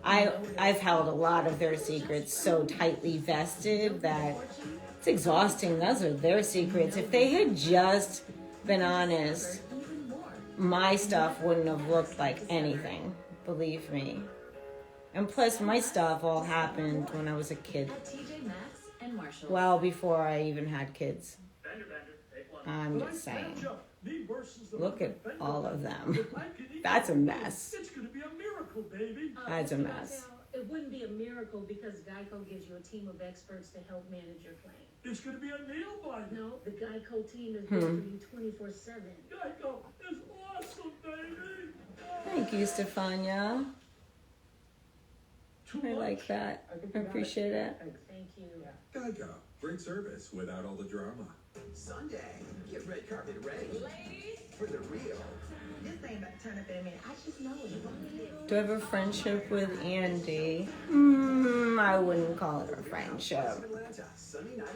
I've held a lot of their secrets so tightly vested that it's exhausting. Those are their secrets. If they had just been honest, my stuff wouldn't have looked like anything. Believe me. And plus, my stuff all happened when I was a kid. Well, before I even had kids. I'm just saying. Look at all of them. That's a mess. It's going to be a miracle, baby. That's a mess. It wouldn't be a miracle because Geico gives you a team of experts to help manage your claim. It's going to be a nail biter. No, the Geico team is there for you 24/7. Geico is awesome, baby. Thank you, Stefania. I like that. I appreciate it. Thank you. Geico. Great service without all the drama. Sunday, get red carpet ready. Ladies, For the real. this ain't about to turn up in a minute. I just know it. Do I have a friendship with Andy? I wouldn't call it a friendship.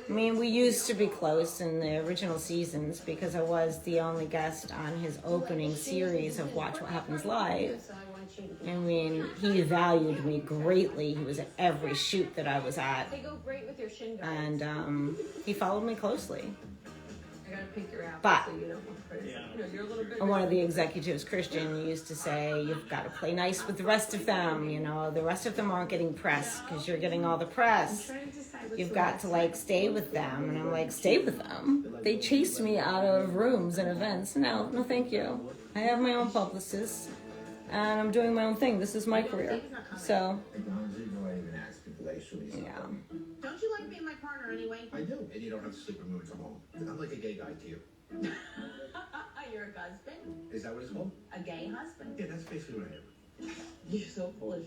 I mean, we used to be close in the original seasons because I was the only guest on his opening series of Watch What Happens Live. I mean, he valued me greatly. He was at every shoot that I was at. They go great with your shin guards. And he followed me closely. I gotta pick your outfit But so you don't look crazy. You know, you're a little bit. one of the executives, Christian, used to say, you've got to play nice with the rest of them. You know, the rest of them aren't getting press because you're getting all the press. You've got to, like, stay with them. And I'm like, stay with them? They chased me out of rooms and events. No, thank you. I have my own publicist. And I'm doing my own thing. This is my career. So, yeah. Don't you like being my partner anyway? I do. And you don't have to sleep with me when you come home. I'm like a gay guy to you. You're a husband. Is that what it's called? A gay husband. Yeah, that's basically what I am. You're so foolish.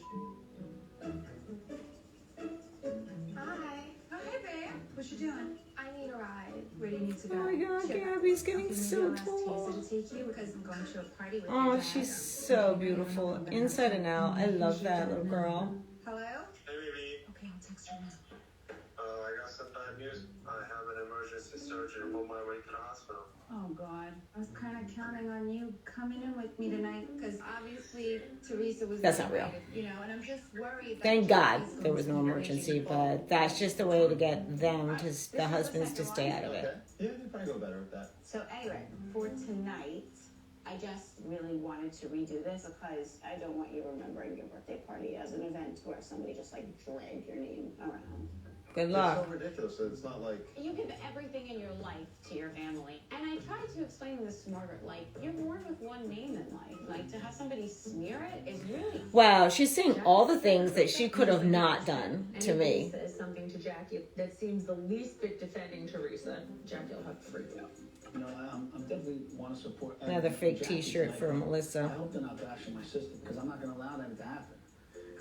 Hi. Oh, hey, babe. What you doing? I need a ride. Where do you need to go? Oh my God, Gabby's getting so tall. To take you because I'm going to a party with Oh, she's so beautiful. Inside and out. I love that little girl. Hello? Hey, baby. Okay, I'll text her now. I got some bad news. I have an emergency surgery. I'm on my way to the hospital. Oh, God. I was kind of counting on you coming in with me tonight because obviously Teresa was. That's not real. You know, and I'm just worried. Thank God there was no emergency, but that's just the way to get them, the husbands, to stay out of it. Yeah, you probably go better with that. So anyway, for tonight, I just really wanted to redo this because I don't want you remembering your birthday party as an event where somebody just like dragged your name around. Good It's luck. so ridiculous. It's not like. You give everything in your life to your family. And I tried to explain this to Margaret, like, you're born with one name in life. Like, to have somebody smear it is really... Wow, she's saying all the things that she could have not done to me. Says something to Jackie that seems the least bit defending Teresa. Jackie will have to freak out. You know, I'm definitely want to support. Another fake Jackie T-shirt for tonight, but Melissa. I hope they're not bashing my sister because I'm not going to allow that to happen.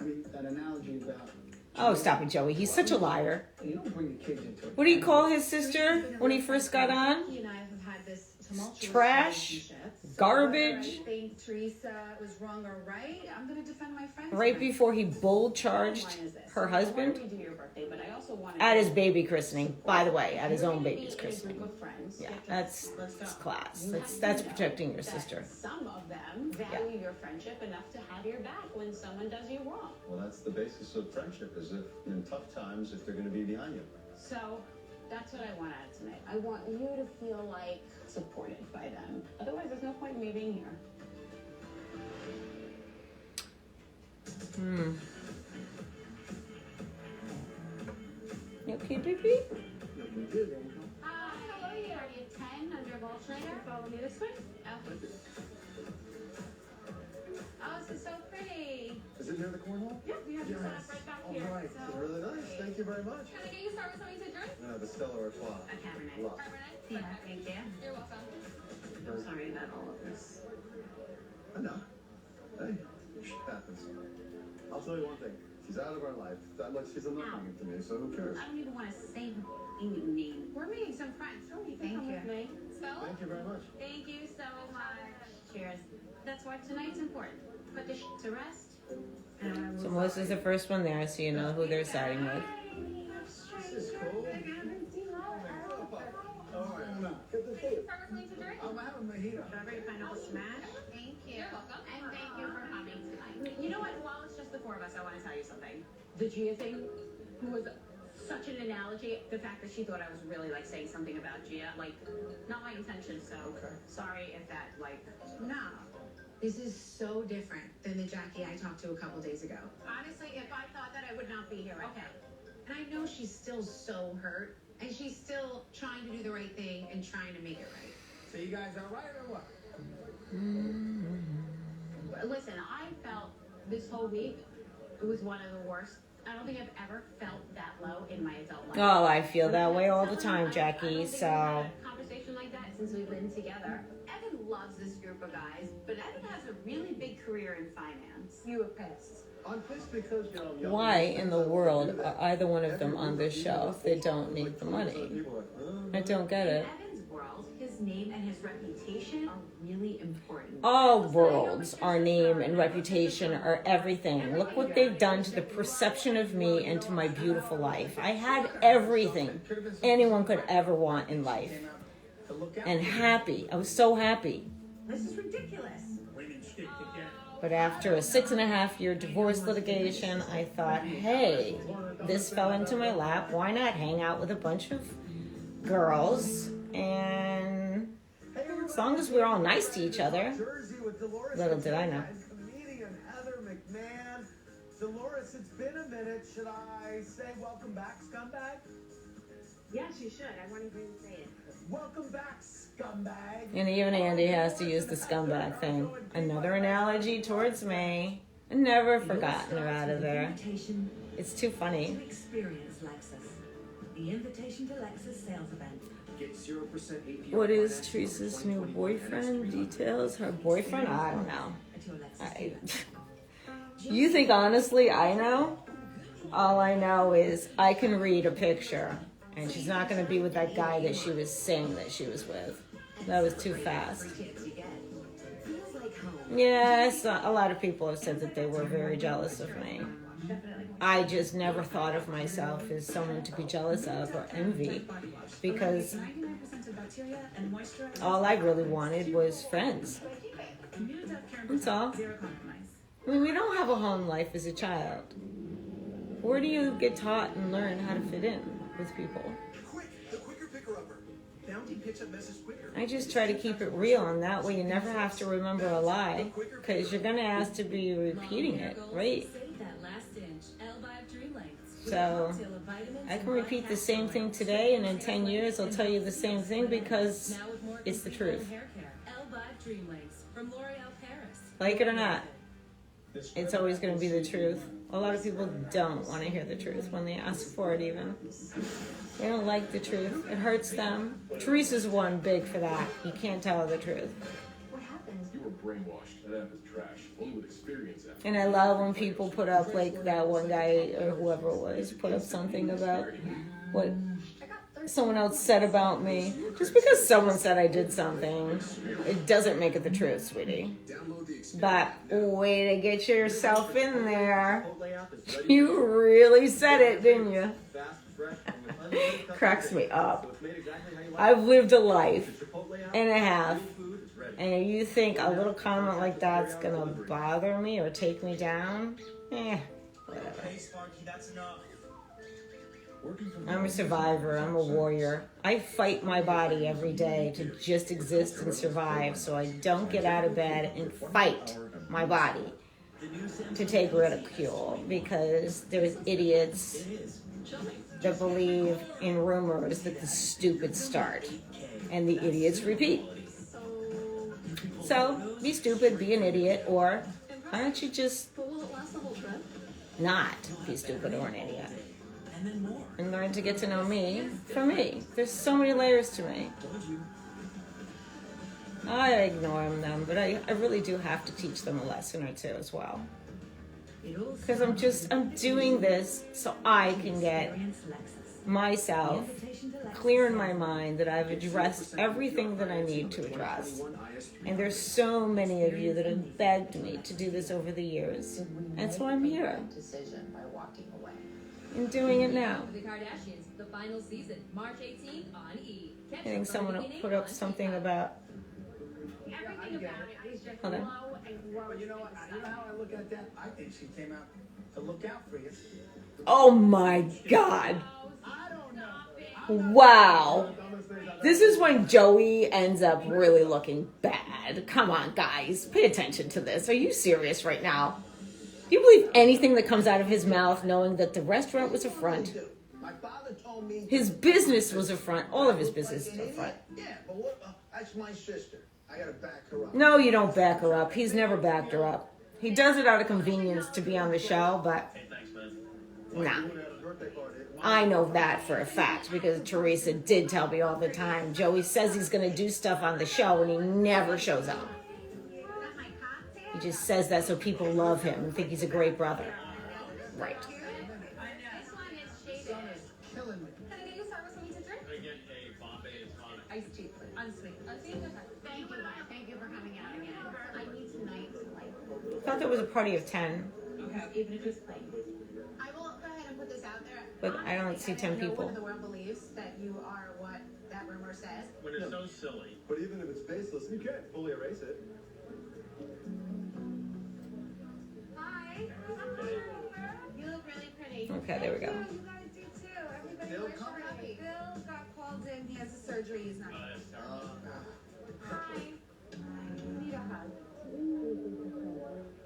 I mean, that analogy about. Oh, stop it, Joey. He's such a liar. You don't bring the kids into it. What do you call his sister when he first got on? He and I have had this tumultuous Trash, relationship. So garbage. whether I think Teresa was wrong or right, I'm going to defend my friends. Right before he bull charged her husband I wanted to do your birthday, but I also wanted at his baby christening. By the way, at his own baby's group christening. of friends. Yeah, Let's that's go. class. You That's have to protecting know your that sister. Some of them value your friendship enough to have your back when someone does you wrong. Well, that's the basis of friendship. Is if in tough times, if they're going to be behind you. So that's what I want out of tonight. I want you to feel like supported by them. Otherwise, there's no point in me being here. You okay, baby? Hi, how are you? Are you 10 under Goldschneider? Follow me this way. Oh, this is so pretty. Is it near the cornhole? Yeah, we have it set up right back here. All right. So Really nice. Thank you very much. Can I get you start with something to drink? The Stella Artois. A Cabernet. Love. Cabernet? Yeah, thank you. You're welcome. I'm sorry about all of this. I know. Hey, shit happens. I'll tell you one thing. She's out of our life. She's a nothing to me, so who cares? I don't even want to say her name. We're meeting some friends. Sure, you can Thank come you. with me. Spell? Thank you very much. Thank you so much. Cheers. That's why tonight's important. Put the to rest. So Melissa's the first one there, so you know who they're siding with. This is cool. Good to see you. I'm having a mojito. Strawberry pineapple smash. Thank you. You're welcome. And thank you for coming tonight. You know what? While it's just the four of us, I want to tell you something. The Gia thing was such an analogy. The fact that she thought I was really like saying something about Gia, like not my intention. So sorry if that like no. This is so different than the Jackie I talked to a couple days ago. Honestly, if I thought that, I would not be here. Okay. And I know she's still so hurt, and she's still trying to do the right thing and trying to make it right. So you guys all right or what? Listen, I felt this whole week, it was one of the worst. I don't think I've ever felt that low in my adult life. Oh, I feel that way all the time, Jackie, I don't think so... we've had a conversation like that since we've been together. Evan loves this group of guys, but Evan has a really big career in finance. You were pissed. I'm pissed because, you know, Why in the world are either one of them on this show if they don't need the money? I don't get it. In Evan's world, his name and his reputation are really important. All worlds, our name and reputation are everything. Look what they've done to the perception of me and to my beautiful life. I had everything anyone could ever want in life. And happy. I was so happy. This is ridiculous. Women stick together. But after a 6.5-year divorce litigation, I thought, hey, this fell into my lap. Why not hang out with a bunch of girls? And as long as we're all nice to each other. Little did I know. Comedian Heather McMahon. Dolores, it's been a minute. Should I say welcome back, scumbag? Yes, you should. I won't even say it. Welcome back, scumbag. And even Andy has to use the scumbag thing. Another analogy towards me. Never forgotten her out of there. It's too funny. To experience Lexus. The invitation to Lexus sales event. Get 0% APR. What is Teresa's new boyfriend? Details? Her boyfriend? I don't know. You think honestly I know? All I know is I can read a picture. And she's not going to be with that guy that she was saying that she was with. That was too fast. Yes, a lot of people have said that they were very jealous of me. I just never thought of myself as someone to be jealous of or envy, because all I really wanted was friends. That's all. I mean, we don't have a home life as a child. Where do you get taught and learn how to fit in with people? The quicker picker-upper. Bounty picks up messes quicker. I just try to keep it real, and that way you never have to remember a lie, because you're going to ask to be repeating it, right? So I can repeat the same thing today, and in 10 years I'll tell you the same thing because it's the truth. Like it or not, it's always going to be the truth. A lot of people don't want to hear the truth when they ask for it even. They don't like the truth. It hurts them. Teresa's one big for that. You can't tell her the truth. You were brainwashed. That app is trash. Only with experience. And I love when people put up, like that one guy or whoever it was, put up something about what someone else said about me. Just because someone said I did something, it doesn't make it the truth, sweetie. But way to get yourself in there. You really said it, didn't you? Cracks me up. I've lived a life and a half, and you think a little comment like that's gonna bother me or take me down? Whatever. I'm a survivor. I'm a warrior. I fight my body every day to just exist and survive, so I don't get out of bed and fight my body to take ridicule, because there's idiots that believe in rumors that the stupid start and the idiots repeat. So be stupid, be an idiot, or why don't you just not be stupid or an idiot and learn to get to know me for me. There's so many layers to me. I ignore them, but I really do have to teach them a lesson or two as well. Because I'm doing this so I can get myself clear in my mind that I've addressed everything that I need to address. And there's so many of you that have begged me to do this over the years. And so I'm here. Decision by walking away. And doing it now. The Kardashians, the final season, March 18th on E! I think someone put up something about. Everything about it is just Hold on. low and gross. But you know what? You know how I look at that? I think she came out to look out for you. Oh my God. Wow. This is when Joey ends up really looking bad. Come on, guys. Pay attention to this. Are you serious right now? Do you believe anything that comes out of his mouth knowing that the restaurant was a front? My father told me. His business was a front. All of his business is a front. Yeah, but what? That's my sister. I gotta back her up. No, you don't back her up. He's never backed her up. He does it out of convenience to be on the show, but nah. I know that for a fact because Teresa did tell me all the time. Joey says he's going to do stuff on the show and he never shows up. He just says that so people love him and think he's a great brother. Right. This one is shaded. Killing me. Can I get you service for me to drink? Iced tea, please. Unsweet. Unsweet? Thank you, guys. Thank you for coming out again. I need tonight to like. I thought there was a party of 10, Okay, even if it's plain. I will go ahead and put this out there. but I don't see 10 No one people. in the world believes that you are what that rumor says. When it's so silly. But even if it's baseless, you can't fully erase it. Hi. You look really pretty. Okay, there we go. You guys do too. Everybody Bill, was come happy. Bill got called in. He has a surgery. He's not. Hi. Need a hug.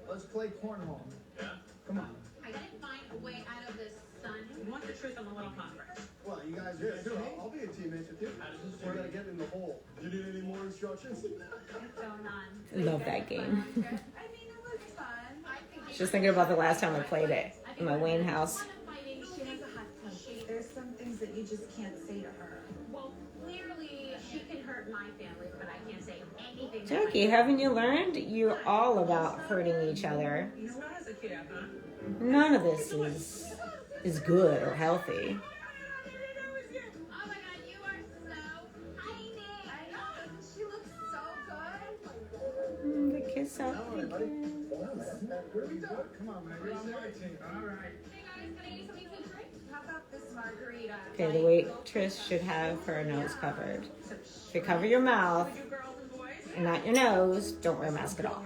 Let's play cornhole. Yeah? Come on. I gotta find a way out of this sun. You want the truth? I'm a little hungry. Well, you guys are sure. I'll be a teammate with you. We're gonna get in the hole. Do you need any more instructions? What's going on? Love that game. I mean, it was fun. I think Just thinking about the last time I played it in my Wayne house. she has a hot touch. There's some things that you just can't say to her. Well, clearly she can hurt my family, but I can't say anything. Jackie, haven't you learned? You're all about hurting each other. You know, as a kid, huh? None of this is good or healthy. Oh my God, you are so tiny. I know. She looks so good. The kiss out. All right, buddy. What are we doing? Come on, man. You're on my team. All right. Hey guys, can I get something to drink? How about this margarita? Okay, the waitress should have her nose covered. If you cover your mouth You girls and boys? and not your nose, don't wear a mask at all.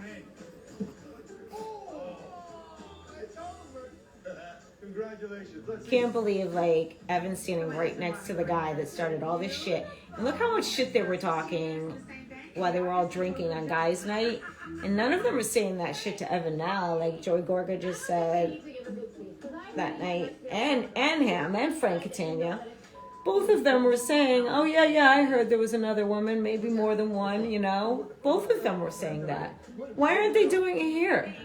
It's over. Congratulations. Let's see. Can't believe like Evan's standing right next to the guy that started all this shit. And look how much shit they were talking while they were all drinking on guys' night. And none of them were saying that shit to Evan now, like Joey Gorga just said that night, and him and Frank Catania. Both of them were saying, "Oh yeah, I heard there was another woman, maybe more than one." You know, both of them were saying that. Why aren't they doing it here?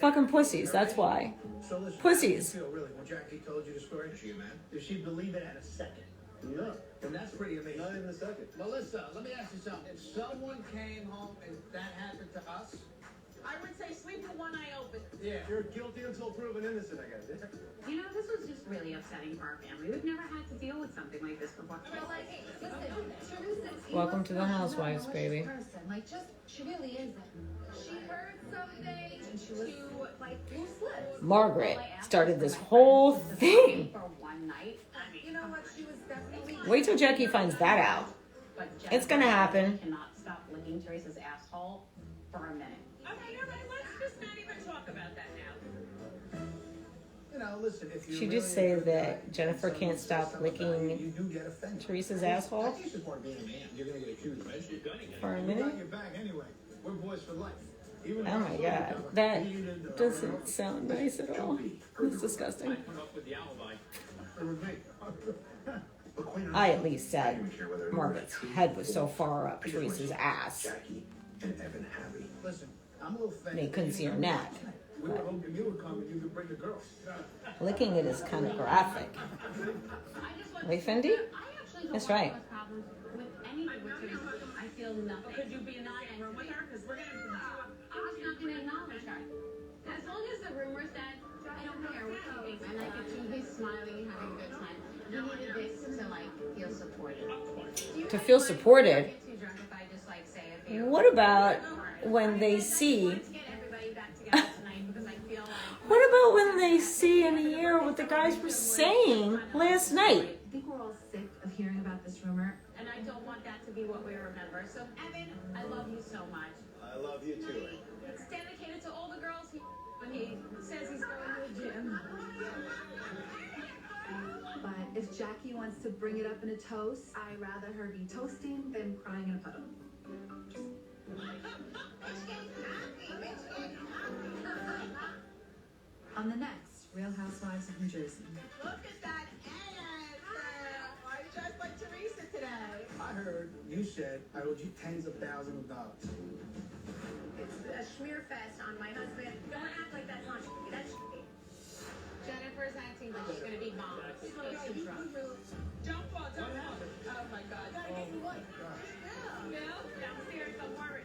Fucking pussies. That's why. So listen, Pussies. how do you feel, really, when Jackie told you the story? She, man. Did she believe it at a second? No, And that's pretty amazing. not even a second. Melissa, let me ask you something. If someone came home and that happened to us, I would say sleep with one eye open. yeah. You're guilty until proven innocent, I guess. You know, this was just really upsetting for our family. We've never had to deal with something like this before. Welcome to the Housewives, baby. Person. Like, just, she really isn't. She heard something and she was like, loose lips. Margaret started this whole thing. For one night. You know what? She was definitely. Wait till Jackie finds that out. But It's gonna happen. Cannot stop licking Teresa's asshole for a minute. Okay, all right, let's just not even talk about that now. You know, listen, if you She really just say a good that guy, Jennifer and can't someone stop says something about you, licking you do get offended. Teresa's I asshole think it's the point of being a man. You're gonna get accused eventually. for a We minute. got your back anyway. We're boys for life. Even Oh my god, that doesn't sound nice at all. It's disgusting. I at least said Margaret's head was so far up Teresa's ass. Jackie and Evan happy. Listen, I'm a little offended. They couldn't see her neck. We were hoping you would come and you could bring the girls. Licking it is kind of graphic. Right, Fendi? That's right. With anything with Teresa, I feel nothing. Could you be not in a room with her? Because we're going to do I'm just not going to acknowledge her. As long as the rumor said, I don't care what she thinks. And I could see he's smiling and having a good time. You needed this to like feel supported. To feel supported. I get too drunk if I just like say a few. What about when they see? Let's get everybody back together tonight because I feel like. What about when they see and hear what the guys were saying last night? I think we're all sick of hearing about this rumor. And I don't want that to be what we remember. So, Evan, I love you so much. I love you too. It's dedicated to all the girls when he says he's going to the gym. But if Jackie wants to bring it up in a toast, I'd rather her be toasting than crying in a puddle. On the next Real Housewives of New Jersey. Look at that ass. Why you dressed like Teresa today? I heard you said I owed you tens of thousands of dollars. It's a schmear fest on my husband. Don't act like that's not shitty. That's shitty. Jennifer's acting like she's gonna be mom. She's too drunk. Jump on. Oh my God. Gotta get you one. No, downstairs, don't worry.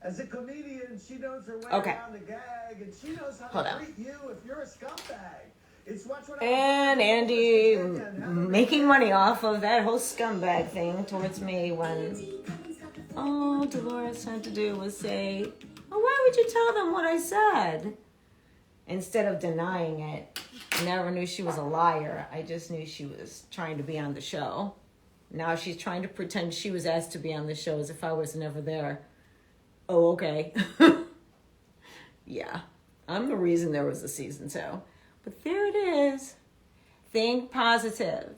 As a comedian, she knows her way Okay. around the gag, and she knows how Hold to on. treat you if you're a scumbag. It's watch what And Andy making money off of that whole scumbag thing towards me when all Dolores had to do was say, oh, why would you tell them what I said? Instead of denying it. I never knew she was a liar. I just knew she was trying to be on the show. Now she's trying to pretend she was asked to be on the show as if I was never there. Oh, okay. Yeah, I'm the reason there was a season 2. But there it is. Think positive.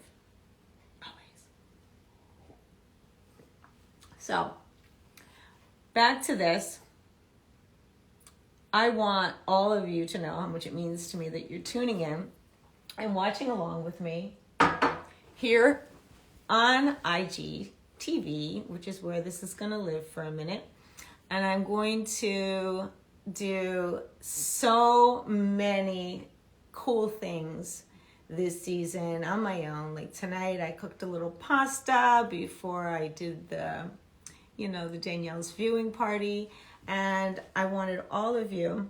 Always. So, back to this. I want all of you to know how much it means to me that you're tuning in and watching along with me here on IGTV, which is where this is going to live for a minute. And I'm going to do so many cool things this season on my own. Like tonight, I cooked a little pasta before I did the Danielle's viewing party. And I wanted all of you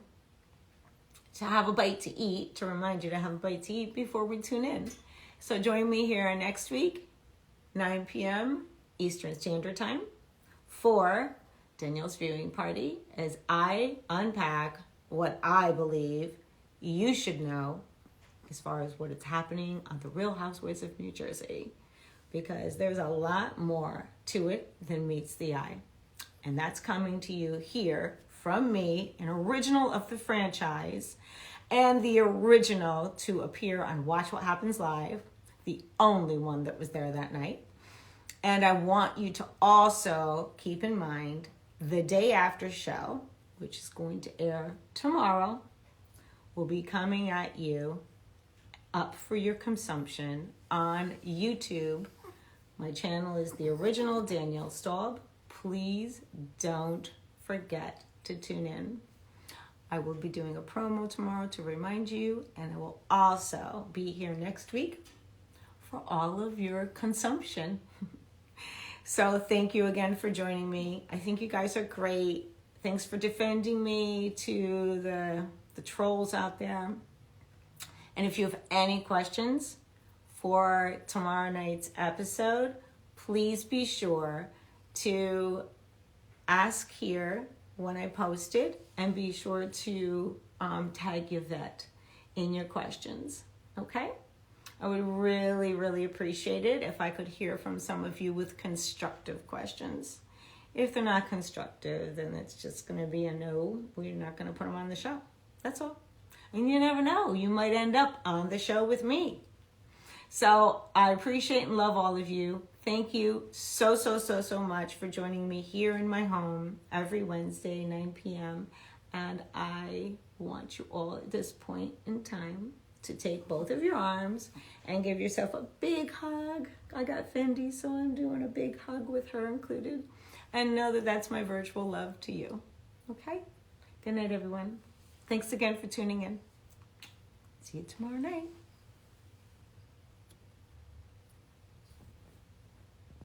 to have a bite to eat, to remind you to have a bite to eat before we tune in. So join me here next week, 9 p.m. Eastern Standard Time, for Danielle's viewing party, as I unpack what I believe you should know as far as what is happening on the Real Housewives of New Jersey, because there's a lot more to it than meets the eye. And that's coming to you here from me, an original of the franchise and the original to appear on Watch What Happens Live, the only one that was there that night. And I want you to also keep in mind the day after show, which is going to air tomorrow, will be coming at you up for your consumption on YouTube. My channel is the original Danielle Staub. Please don't forget to tune in. I will be doing a promo tomorrow to remind you, and I will also be here next week for all of your consumption. So thank you again for joining me. I think you guys are great. Thanks for defending me to the trolls out there. And if you have any questions for tomorrow night's episode, please be sure to ask here when I post it, and be sure to tag Yavet in your questions, okay? I would really, really appreciate it if I could hear from some of you with constructive questions. If they're not constructive, then it's just going to be a no. We're not going to put them on the show. That's all. And you never know. You might end up on the show with me. So I appreciate and love all of you. Thank you so much for joining me here in my home every Wednesday, 9 p.m. And I want you all at this point in time to take both of your arms and give yourself a big hug. I got Fendi, so I'm doing a big hug with her included. And know that that's my virtual love to you. Okay? Good night, everyone. Thanks again for tuning in. See you tomorrow night.